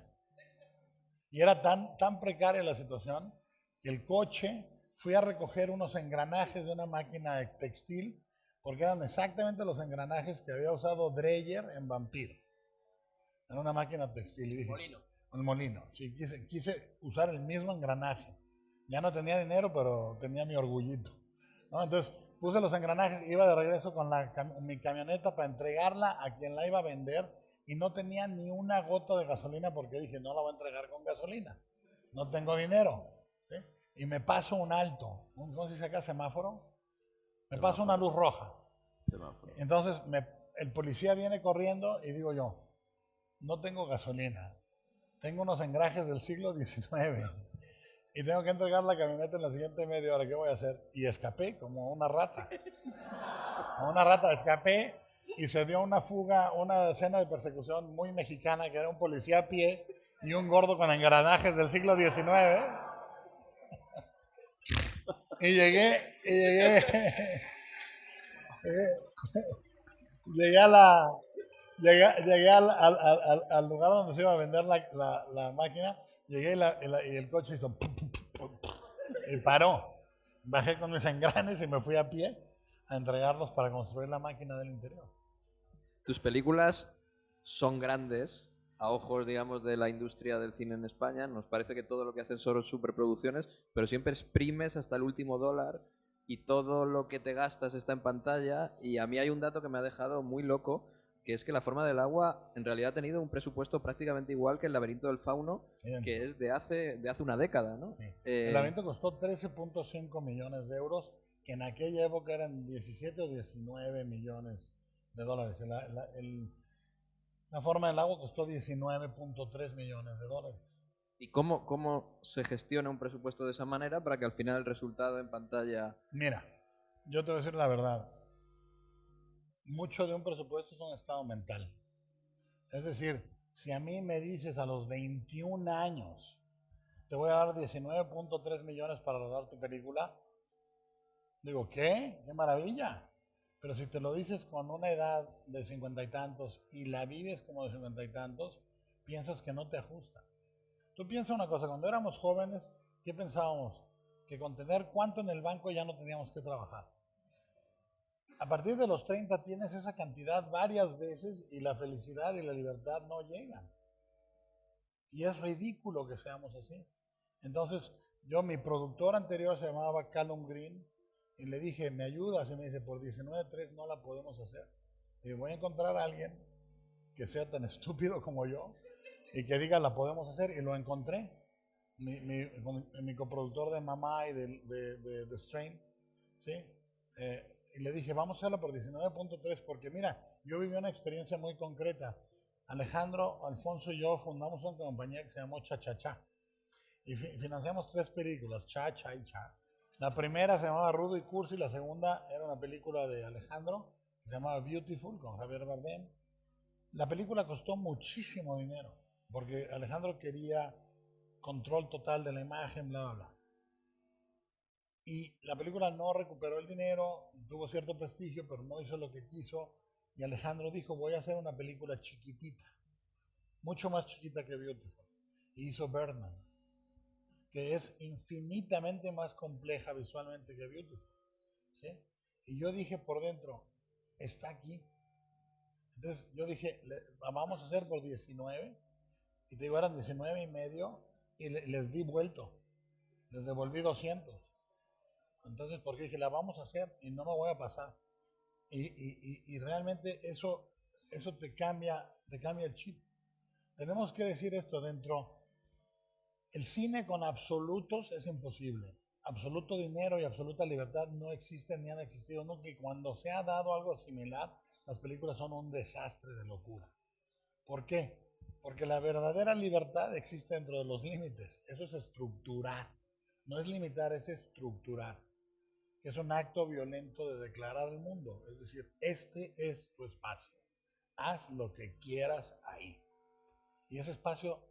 Y era tan precaria la situación que el coche, fui a recoger unos engranajes de una máquina textil, porque eran exactamente los engranajes que había usado Dreyer en Vampiro. Era una máquina textil. Y dije, molino. Un molino. Sí, quise usar el mismo engranaje. Ya no tenía dinero, pero tenía mi orgullito, ¿no? Entonces puse los engranajes, iba de regreso con mi camioneta para entregarla a quien la iba a vender y no tenía ni una gota de gasolina porque dije, no la voy a entregar con gasolina. No tengo dinero. ¿Sí? Y me paso un alto. ¿Cómo se dice acá? ¿Semáforo? Me paso una luz roja. Semáforo. Entonces el policía viene corriendo y digo yo, no tengo gasolina. Tengo unos engrajes del siglo XIX y tengo que entregar la camioneta en la siguiente media hora. ¿Qué voy a hacer? Y escapé como una rata. Como una rata escapé y se dio una fuga, una escena de persecución muy mexicana que era un policía a pie y un gordo con engranajes del siglo XIX. Y llegué al lugar donde se iba a vender la máquina, llegué y el coche hizo y paró. Bajé con mis engranes y me fui a pie a entregarlos para construir la máquina del interior. Tus películas son grandes a ojos, digamos, de la industria del cine en España. Nos parece que todo lo que hacen son superproducciones, pero siempre exprimes hasta el último dólar y todo lo que te gastas está en pantalla. Y a mí hay un dato que me ha dejado muy loco, que es que La forma del agua en realidad ha tenido un presupuesto prácticamente igual que El laberinto del fauno, que es de hace una década, ¿no? Sí. El laberinto costó 13.5 millones de euros, que en aquella época eran 17 o 19 millones de dólares. La forma del agua costó 19.3 millones de dólares. ¿Y cómo se gestiona un presupuesto de esa manera para que al final el resultado en pantalla... Mira, yo te voy a decir la verdad. Mucho de un presupuesto es un estado mental. Es decir, si a mí me dices a los 21 años, te voy a dar 19.3 millones para rodar tu película, digo, ¿qué? ¡Qué maravilla! Pero si te lo dices con una edad de 50 y tantos y la vives como de 50 y tantos, piensas que no te ajusta. Tú piensas una cosa, cuando éramos jóvenes, ¿qué pensábamos? Que con tener cuánto en el banco ya no teníamos que trabajar. A partir de los 30 tienes esa cantidad varias veces y la felicidad y la libertad no llegan. Y es ridículo que seamos así. Entonces, mi productor anterior se llamaba Callum Green y le dije, ¿me ayudas? Y me dice, por 19.3 no la podemos hacer. Y voy a encontrar a alguien que sea tan estúpido como yo y que diga, la podemos hacer. Y lo encontré. Mi coproductor de Mamá y de Strain, ¿sí? Y le dije, vamos a hacerla por 19.3 porque mira, yo viví una experiencia muy concreta. Alejandro, Alfonso y yo fundamos una compañía que se llamó Cha Cha Cha y financiamos 3 películas, Cha Cha y Cha. La primera se llamaba Rudo y Cursi, la segunda era una película de Alejandro que se llamaba Beautiful con Javier Bardem. La película costó muchísimo dinero porque Alejandro quería control total de la imagen, bla, bla, bla. Y la película no recuperó el dinero, tuvo cierto prestigio, pero no hizo lo que quiso. Y Alejandro dijo, voy a hacer una película chiquitita, mucho más chiquita que Beautiful. Y hizo Birdman, que es infinitamente más compleja visualmente que Beautiful. ¿Sí? Y yo dije por dentro, está aquí. Entonces yo dije, vamos a hacer por 19. Y te digo, eran 19 y medio y les di vuelto. Les devolví 200. Entonces, porque dije, la vamos a hacer y no me voy a pasar. Y realmente eso te cambia el chip. Tenemos que decir esto dentro. El cine con absolutos es imposible. Absoluto dinero y absoluta libertad no existen ni han existido nunca. Y cuando se ha dado algo similar, las películas son un desastre de locura. ¿Por qué? Porque la verdadera libertad existe dentro de los límites. Eso es estructurar. No es limitar, es estructurar. Que es un acto violento de declarar el mundo. Es decir, este es tu espacio. Haz lo que quieras ahí. Y ese espacio,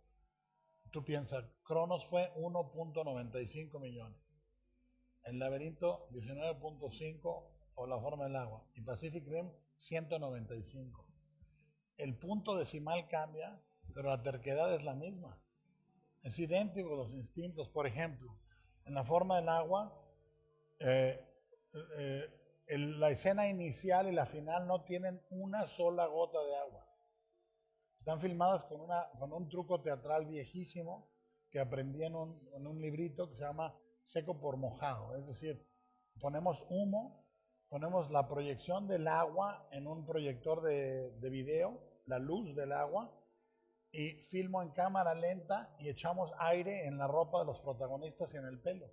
tú piensas, Cronos fue 1.95 millones. El laberinto 19.5 o la forma del agua. Y Pacific Rim 195. El punto decimal cambia, pero la terquedad es la misma. Es idéntico a los instintos. Por ejemplo, en la forma del agua, la escena inicial y la final no tienen una sola gota de agua. Están filmadas con un truco teatral viejísimo que aprendí en un librito que se llama seco por mojado. Es decir, ponemos humo, ponemos la proyección del agua en un proyector de video, la luz del agua, y filmo en cámara lenta y echamos aire en la ropa de los protagonistas y en el pelo.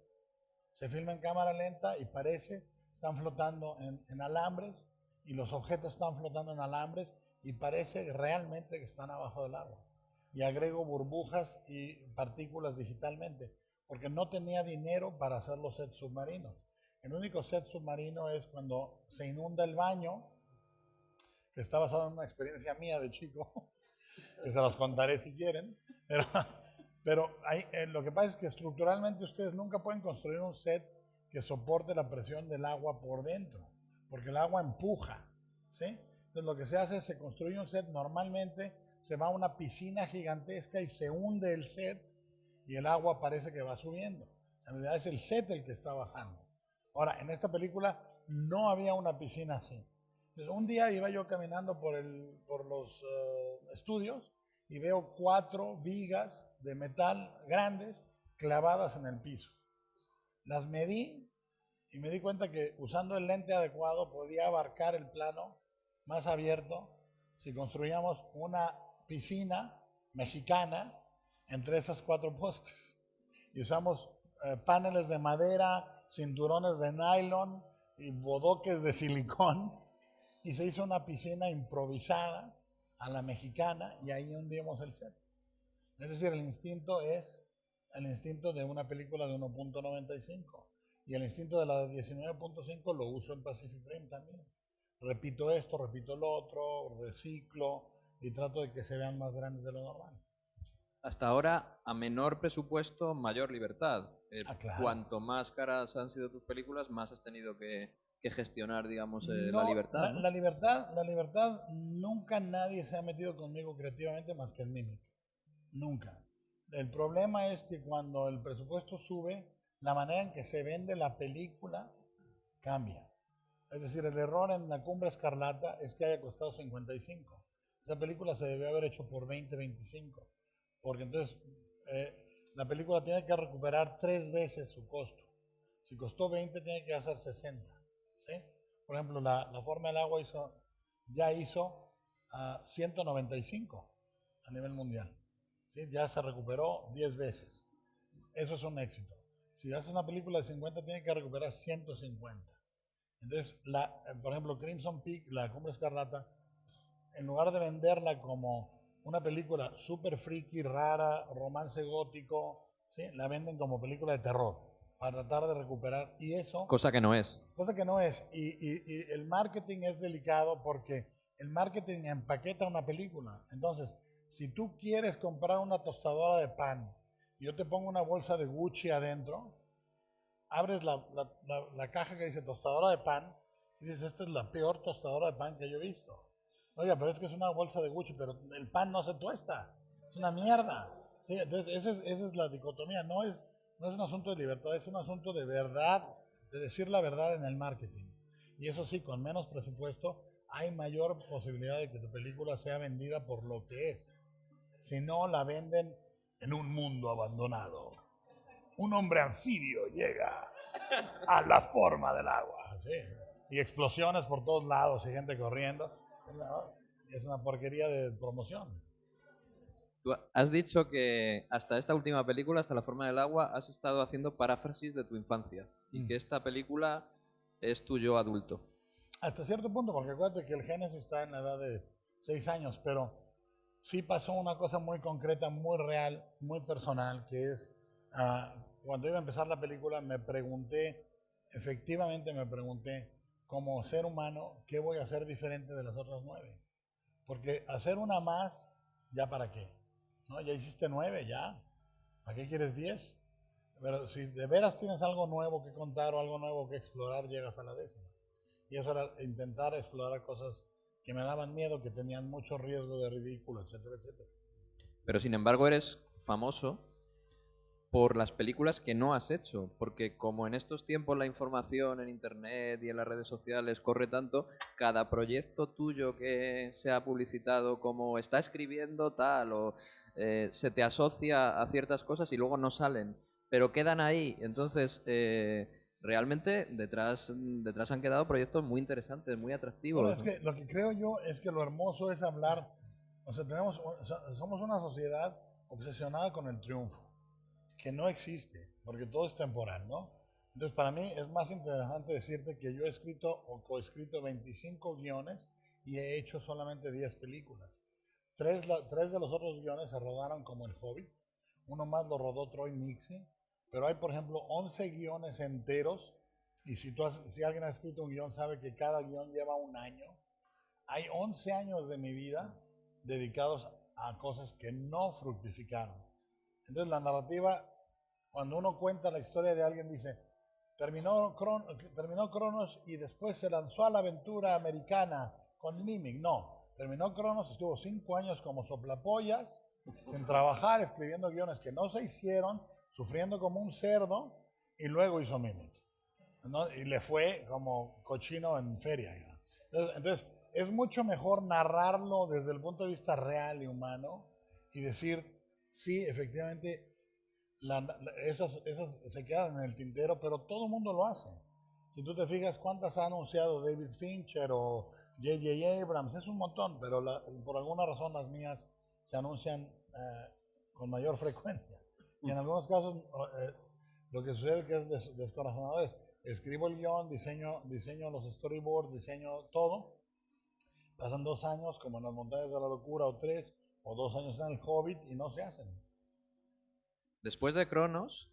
Se filma en cámara lenta y están flotando en alambres y los objetos están flotando en alambres y parece realmente que están abajo del agua. Y agrego burbujas y partículas digitalmente, porque no tenía dinero para hacer los sets submarinos. El único set submarino es cuando se inunda el baño, que está basado en una experiencia mía de chico, que se los contaré si quieren, pero lo que pasa es que estructuralmente ustedes nunca pueden construir un set que soporte la presión del agua por dentro, porque el agua empuja, ¿sí? Entonces lo que se hace es se construye un set, normalmente se va a una piscina gigantesca y se hunde el set y el agua parece que va subiendo. En realidad es el set el que está bajando. Ahora, en esta película no había una piscina así. Entonces, un día iba yo caminando por los estudios y veo 4 vigas de metal grandes clavadas en el piso. Las medí y me di cuenta que usando el lente adecuado podía abarcar el plano más abierto si construíamos una piscina mexicana entre esas 4 postes. Y usamos paneles de madera, cinturones de nylon y bodoques de silicón. Y se hizo una piscina improvisada a la mexicana y ahí hundimos el set. Es decir, el instinto es el instinto de una película de 1.95 y el instinto de la de 19.5 lo uso en Pacific Rim también. Repito esto, repito lo otro, reciclo y trato de que se vean más grandes de lo normal. Hasta ahora, a menor presupuesto, mayor libertad. Claro. Cuanto más caras han sido tus películas, más has tenido que gestionar, digamos, No, la libertad, ¿no? La libertad, nunca nadie se ha metido conmigo creativamente más que en Mimic. Nunca. El problema es que cuando el presupuesto sube, la manera en que se vende la película cambia. Es decir, el error en La Cumbre Escarlata es que haya costado 55. Esa película se debió haber hecho por 20, 25. Porque entonces la película tiene que recuperar 3 veces su costo. Si costó 20, tiene que hacer 60. ¿Sí? Por ejemplo, la forma del agua ya hizo 195 a nivel mundial. ¿Sí? Ya se recuperó 10 veces. Eso es un éxito. Si haces una película de 50, tiene que recuperar 150. Entonces, por ejemplo, Crimson Peak, La Cumbre Escarlata, en lugar de venderla como una película súper friki, rara, romance gótico, ¿sí? La venden como película de terror para tratar de recuperar. Y eso... Cosa que no es. Cosa que no es. Y el marketing es delicado porque el marketing empaqueta una película. Entonces, si tú quieres comprar una tostadora de pan y yo te pongo una bolsa de Gucci adentro, abres la caja que dice tostadora de pan y dices, esta es la peor tostadora de pan que yo he visto. Oiga, pero es que es una bolsa de Gucci, pero el pan no se tuesta. Es una mierda. ¿Sí? Entonces, esa es la dicotomía. No es un asunto de libertad, es un asunto de verdad, de decir la verdad en el marketing. Y eso sí, con menos presupuesto, hay mayor posibilidad de que tu película sea vendida por lo que es. Si no, la venden en un mundo abandonado. Un hombre anfibio llega a la forma del agua. ¿Sí? Y explosiones por todos lados y gente corriendo. Es una porquería de promoción. Tú has dicho que hasta esta última película, hasta La Forma del Agua, has estado haciendo paráfrasis de tu infancia y que esta película es tu yo adulto. Hasta cierto punto, porque acuérdate que el Génesis está en la edad de 6 años, pero sí pasó una cosa muy concreta, muy real, muy personal, que es, cuando iba a empezar la película efectivamente me pregunté, como ser humano, ¿qué voy a hacer diferente de las otras 9? Porque hacer una más, ¿ya para qué? ¿No? Ya hiciste 9, ya. ¿Para qué quieres 10? Pero si de veras tienes algo nuevo que contar o algo nuevo que explorar, llegas a la 10ª. Y eso era intentar explorar cosas que me daban miedo, que tenían mucho riesgo de ridículo, etcétera, etcétera. Pero sin embargo eres famoso por las películas que no has hecho, porque como en estos tiempos la información en internet y en las redes sociales corre tanto, cada proyecto tuyo que se ha publicitado como está escribiendo tal o se te asocia a ciertas cosas y luego no salen, pero quedan ahí. Entonces, realmente detrás han quedado proyectos muy interesantes, muy atractivos. Bueno, es que lo que creo yo es que lo hermoso es hablar, o sea, somos una sociedad obsesionada con el triunfo, que no existe, porque todo es temporal, ¿no? Entonces, para mí es más interesante decirte que yo he escrito o coescrito 25 guiones y he hecho solamente 10 películas. Tres de los otros guiones se rodaron como El Hobbit, uno más lo rodó Troy Nixon, pero hay, por ejemplo, 11 guiones enteros, y si alguien ha escrito un guión sabe que cada guión lleva un año. Hay 11 años de mi vida dedicados a cosas que no fructificaron. Entonces la narrativa, cuando uno cuenta la historia de alguien, dice, terminó Cronos y después se lanzó a la aventura americana con Nimic. No, terminó Cronos, estuvo 5 años como soplapollas, sin trabajar, escribiendo guiones que no se hicieron, sufriendo como un cerdo, y luego hizo Mimic, ¿no? Y le fue como cochino en feria. Entonces, es mucho mejor narrarlo desde el punto de vista real y humano y decir, sí, efectivamente, esas se quedan en el tintero, pero todo el mundo lo hace. Si tú te fijas cuántas ha anunciado David Fincher o J.J. Abrams, es un montón, pero por alguna razón las mías se anuncian con mayor frecuencia. Y en algunos casos lo que sucede que es descorazonador es, escribo el guión, diseño los storyboards, diseño todo, pasan 2 años como en las montañas de la locura o 3 o 2 años en el Hobbit y no se hacen. Después de Cronos,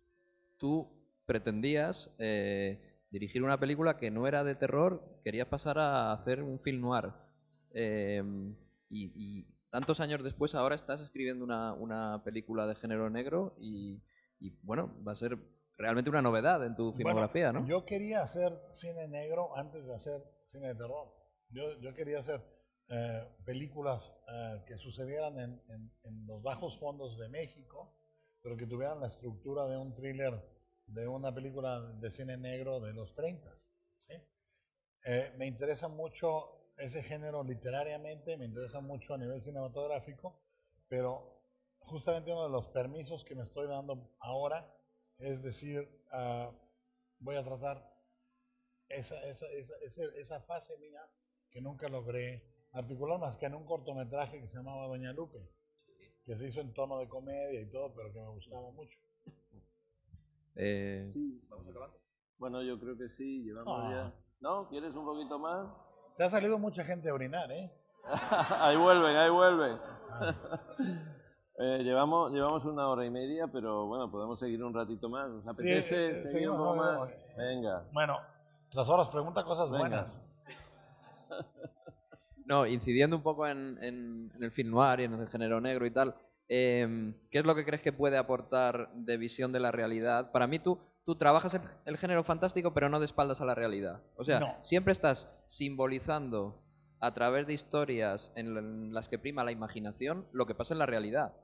tú pretendías dirigir una película que no era de terror, querías pasar a hacer un film noir. Y tantos años después ahora estás escribiendo una película de género negro y bueno, va a ser realmente una novedad en tu filmografía, bueno, ¿no? Yo quería hacer cine negro antes de hacer cine de terror. Yo quería hacer películas que sucedieran en los bajos fondos de México, pero que tuvieran la estructura de un thriller, de una película de cine negro de los 30. ¿Sí? Me interesa mucho ese género literariamente, me interesa mucho a nivel cinematográfico, pero justamente uno de los permisos que me estoy dando ahora es decir, voy a tratar esa fase mía que nunca logré articular más que en un cortometraje que se llamaba Doña Lupe, que se hizo en tono de comedia y todo, pero que me gustaba mucho. Sí. ¿Vamos acabando? Bueno, yo creo que sí, llevamos ya... ¿No? ¿Quieres un poquito más? Se ha salido mucha gente a orinar, ¿eh? Ahí vuelven, ahí vuelven. Llevamos 1 hora y media, pero bueno, podemos seguir un ratito más. ¿Os apetece seguir un poco más? Venga. Bueno, las horas pregunta cosas Venga. buenas. No, incidiendo un poco en el film noir y en el género negro y tal, ¿qué es lo que crees que puede aportar de visión de la realidad? Para mí tú trabajas el género fantástico, pero no de espaldas a la realidad. O sea, No. siempre estás simbolizando a través de historias en las que prima la imaginación lo que pasa en la realidad.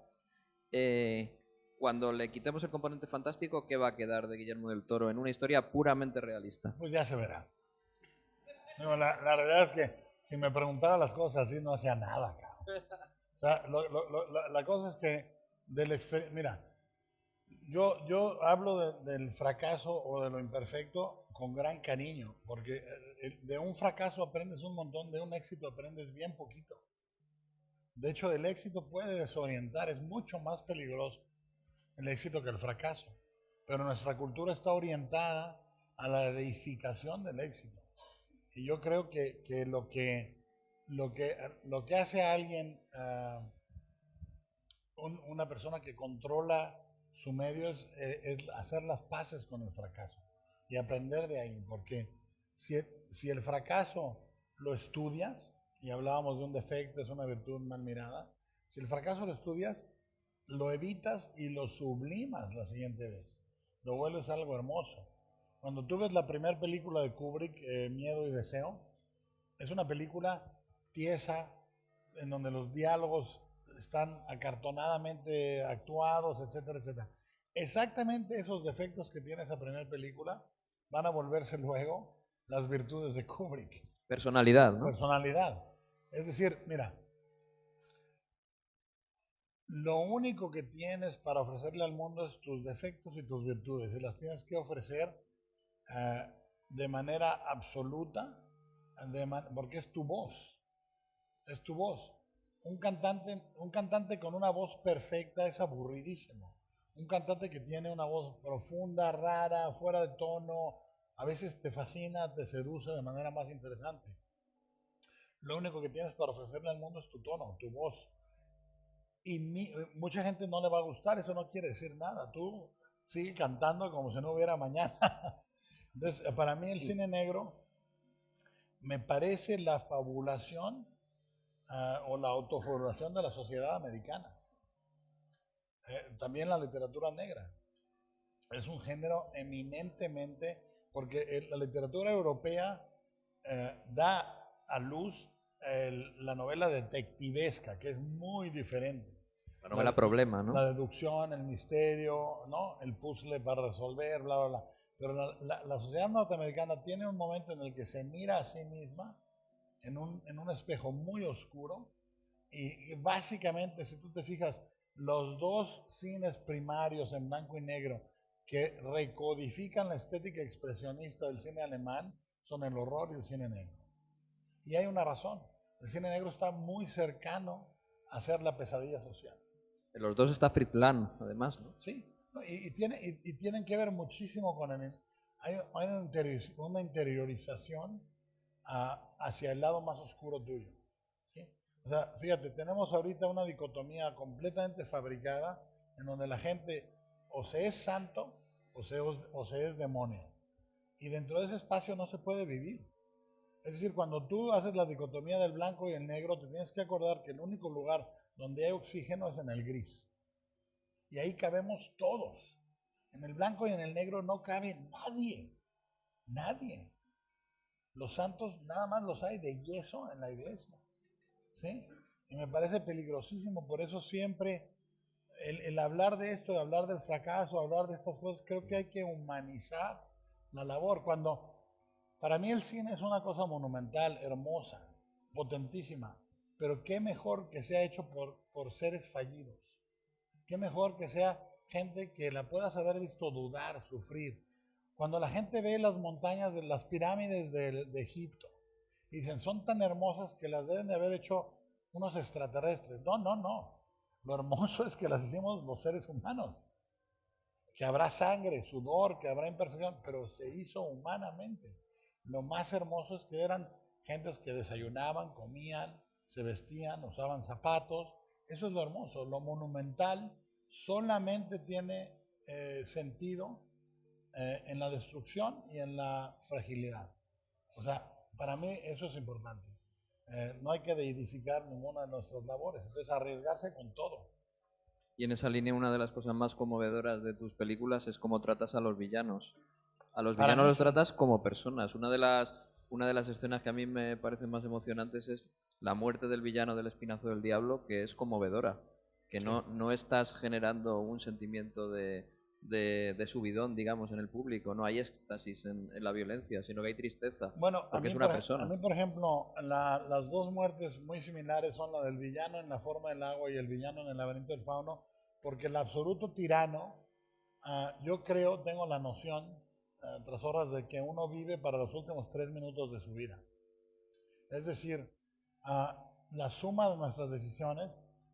Cuando le quitemos el componente fantástico, ¿qué va a quedar de Guillermo del Toro en una historia puramente realista? Pues ya se verá. No, la realidad es que si me preguntara las cosas así no hacía nada, cabrón. O sea, la cosa es que mira, yo hablo del fracaso o de lo imperfecto con gran cariño, porque de un fracaso aprendes un montón, de un éxito aprendes bien poquito. De hecho, el éxito puede desorientar, es mucho más peligroso el éxito que el fracaso. Pero nuestra cultura está orientada a la deificación del éxito. Y yo creo que lo que hace a alguien una persona que controla su medio es hacer las paces con el fracaso y aprender de ahí, porque si el fracaso lo estudias, y hablábamos de un defecto, es una virtud mal mirada, si el fracaso lo estudias, lo evitas y lo sublimas la siguiente vez, lo vuelves algo hermoso. Cuando tú ves la primera película de Kubrick, Miedo y Deseo, es una película tiesa, en donde los diálogos están acartonadamente actuados, etcétera, etcétera. Exactamente esos defectos que tiene esa primera película van a volverse luego las virtudes de Kubrick. Personalidad, ¿no? Personalidad. Es decir, mira, lo único que tienes para ofrecerle al mundo es tus defectos y tus virtudes, y las tienes que ofrecer de manera absoluta, porque es tu voz. Es tu voz. Un cantante con una voz perfecta es aburridísimo. Un cantante que tiene una voz profunda, rara, fuera de tono, a veces te fascina, te seduce de manera más interesante. Lo único que tienes para ofrecerle al mundo es tu tono, tu voz. Y mucha gente no le va a gustar, eso no quiere decir nada. Tú sigue cantando como si no hubiera mañana. Entonces, para mí el cine negro me parece la fabulación o la autofabulación de la sociedad americana. También la literatura negra. Es un género eminentemente, porque la literatura europea da a luz la novela detectivesca, que es muy diferente. La novela problema, ¿no? La deducción, el misterio, ¿no? El puzzle para resolver, bla, bla, bla. Pero la sociedad norteamericana tiene un momento en el que se mira a sí misma en un espejo muy oscuro, y básicamente, si tú te fijas, los dos cines primarios en blanco y negro que recodifican la estética expresionista del cine alemán son el horror y el cine negro. Y hay una razón, el cine negro está muy cercano a ser la pesadilla social. En los dos está Fritz Lang, además, ¿no? Sí, y tienen que ver muchísimo con hay una interiorización hacia el lado más oscuro tuyo. ¿Sí? O sea, fíjate, tenemos ahorita una dicotomía completamente fabricada en donde la gente o se es santo o se es demonio. Y dentro de ese espacio no se puede vivir. Es decir, cuando tú haces la dicotomía del blanco y el negro, te tienes que acordar que el único lugar donde hay oxígeno es en el gris. Y ahí cabemos todos. En el blanco y en el negro no cabe nadie. Nadie. Los santos nada más los hay de yeso en la iglesia. ¿Sí? Y me parece peligrosísimo. Por eso siempre el hablar de esto, el hablar del fracaso, hablar de estas cosas, creo que hay que humanizar la labor. Cuando para mí el cine es una cosa monumental, hermosa, potentísima. Pero qué mejor que sea hecho por seres fallidos. Qué mejor que sea gente que la puedas haber visto dudar, sufrir. Cuando la gente ve las montañas de las pirámides de Egipto y dicen, son tan hermosas que las deben de haber hecho unos extraterrestres. No, no, no. Lo hermoso es que las hicimos los seres humanos. Que habrá sangre, sudor, que habrá imperfección, pero se hizo humanamente. Lo más hermoso es que eran gentes que desayunaban, comían, se vestían, usaban zapatos. Eso es lo hermoso. Lo monumental solamente tiene sentido en la destrucción y en la fragilidad. O sea, para mí eso es importante. No hay que deidificar ninguna de nuestras labores. Entonces, arriesgarse con todo. Y en esa línea, una de las cosas más conmovedoras de tus películas es cómo tratas a los villanos. A los villanos los tratas como personas. Una de las escenas que a mí me parecen más emocionantes es la muerte del villano del Espinazo del Diablo, que es conmovedora. Que no estás generando un sentimiento de subidón, digamos, en el público. No hay éxtasis en la violencia, sino que hay tristeza. Bueno, porque es una persona. A mí, por ejemplo, las dos muertes muy similares son la del villano en La forma del agua y el villano en El laberinto del fauno, porque el absoluto tirano, yo creo, tengo la noción, tras horas, de que uno vive para los últimos 3 minutos de su vida. Es decir, la suma de nuestras decisiones,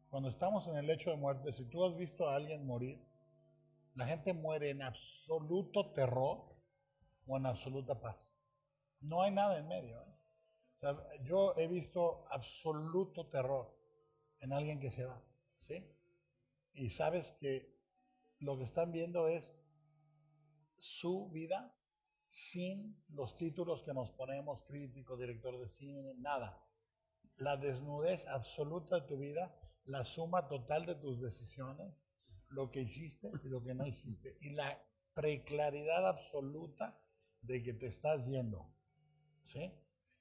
cuando estamos en el lecho de muerte, si tú has visto a alguien morir, la gente muere en absoluto terror o en absoluta paz. No hay nada en medio. O sea, yo he visto absoluto terror en alguien que se va, ¿sí? y sabes que lo que están viendo es su vida sin los títulos que nos ponemos, crítico, director de cine, nada. La desnudez absoluta de tu vida, la suma total de tus decisiones, lo que hiciste y lo que no hiciste, y la preclaridad absoluta de que te estás yendo, ¿sí?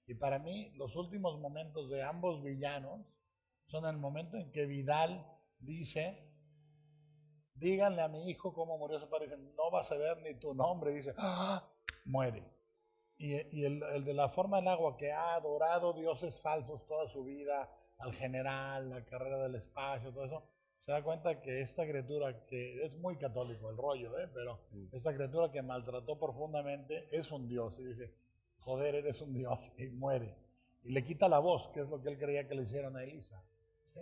Y para mí, los últimos momentos de ambos villanos son el momento en que Vidal dice, díganle a mi hijo cómo murió su padre, dicen, no vas a ver ni tu nombre, dice, ¡ah! Muere. Y el de la forma del agua, que ha adorado dioses falsos toda su vida, al general, la carrera del espacio, todo eso, se da cuenta que esta criatura, que es muy católico el rollo, pero esta criatura que maltrató profundamente es un dios. Y dice, joder, eres un dios, y muere. Y le quita la voz, que es lo que él creía que le hicieron a Elisa. ¿Sí?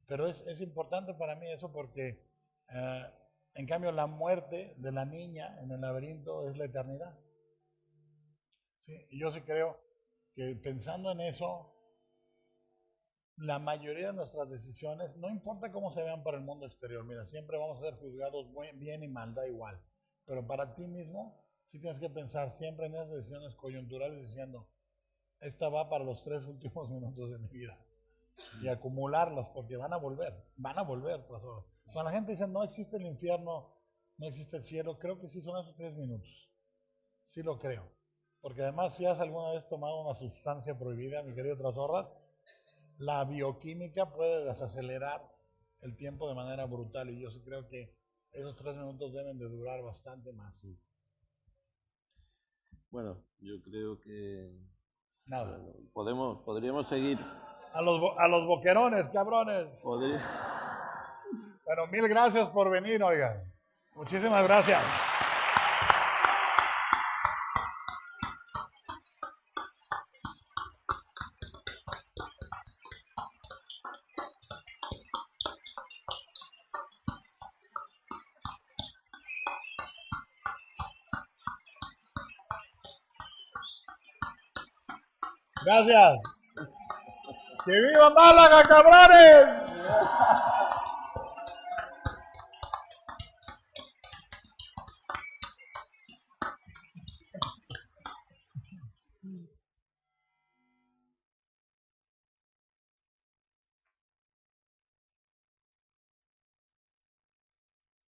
Pero es importante para mí eso porque, en cambio, la muerte de la niña en el laberinto es la eternidad. ¿Sí? Y yo sí creo que pensando en eso, la mayoría de nuestras decisiones, no importa cómo se vean para el mundo exterior, mira, siempre vamos a ser juzgados bien y mal, da igual. Pero para ti mismo, sí tienes que pensar siempre en esas decisiones coyunturales diciendo, esta va para los 3 últimos minutos de mi vida. Y acumularlas, porque van a volver tras horas. Cuando la gente dice, no existe el infierno, no existe el cielo, creo que sí son esos 3 minutos. Sí lo creo. Porque además, si has alguna vez tomado una sustancia prohibida, mi querido Trasorras, la bioquímica puede desacelerar el tiempo de manera brutal. Y yo sí creo que esos 3 minutos deben de durar bastante más. Bueno, yo creo que... Nada. Podríamos seguir. A los boquerones, cabrones. Bueno, mil gracias por venir, oigan. Muchísimas gracias. Gracias. ¡Que viva Málaga, cabrones!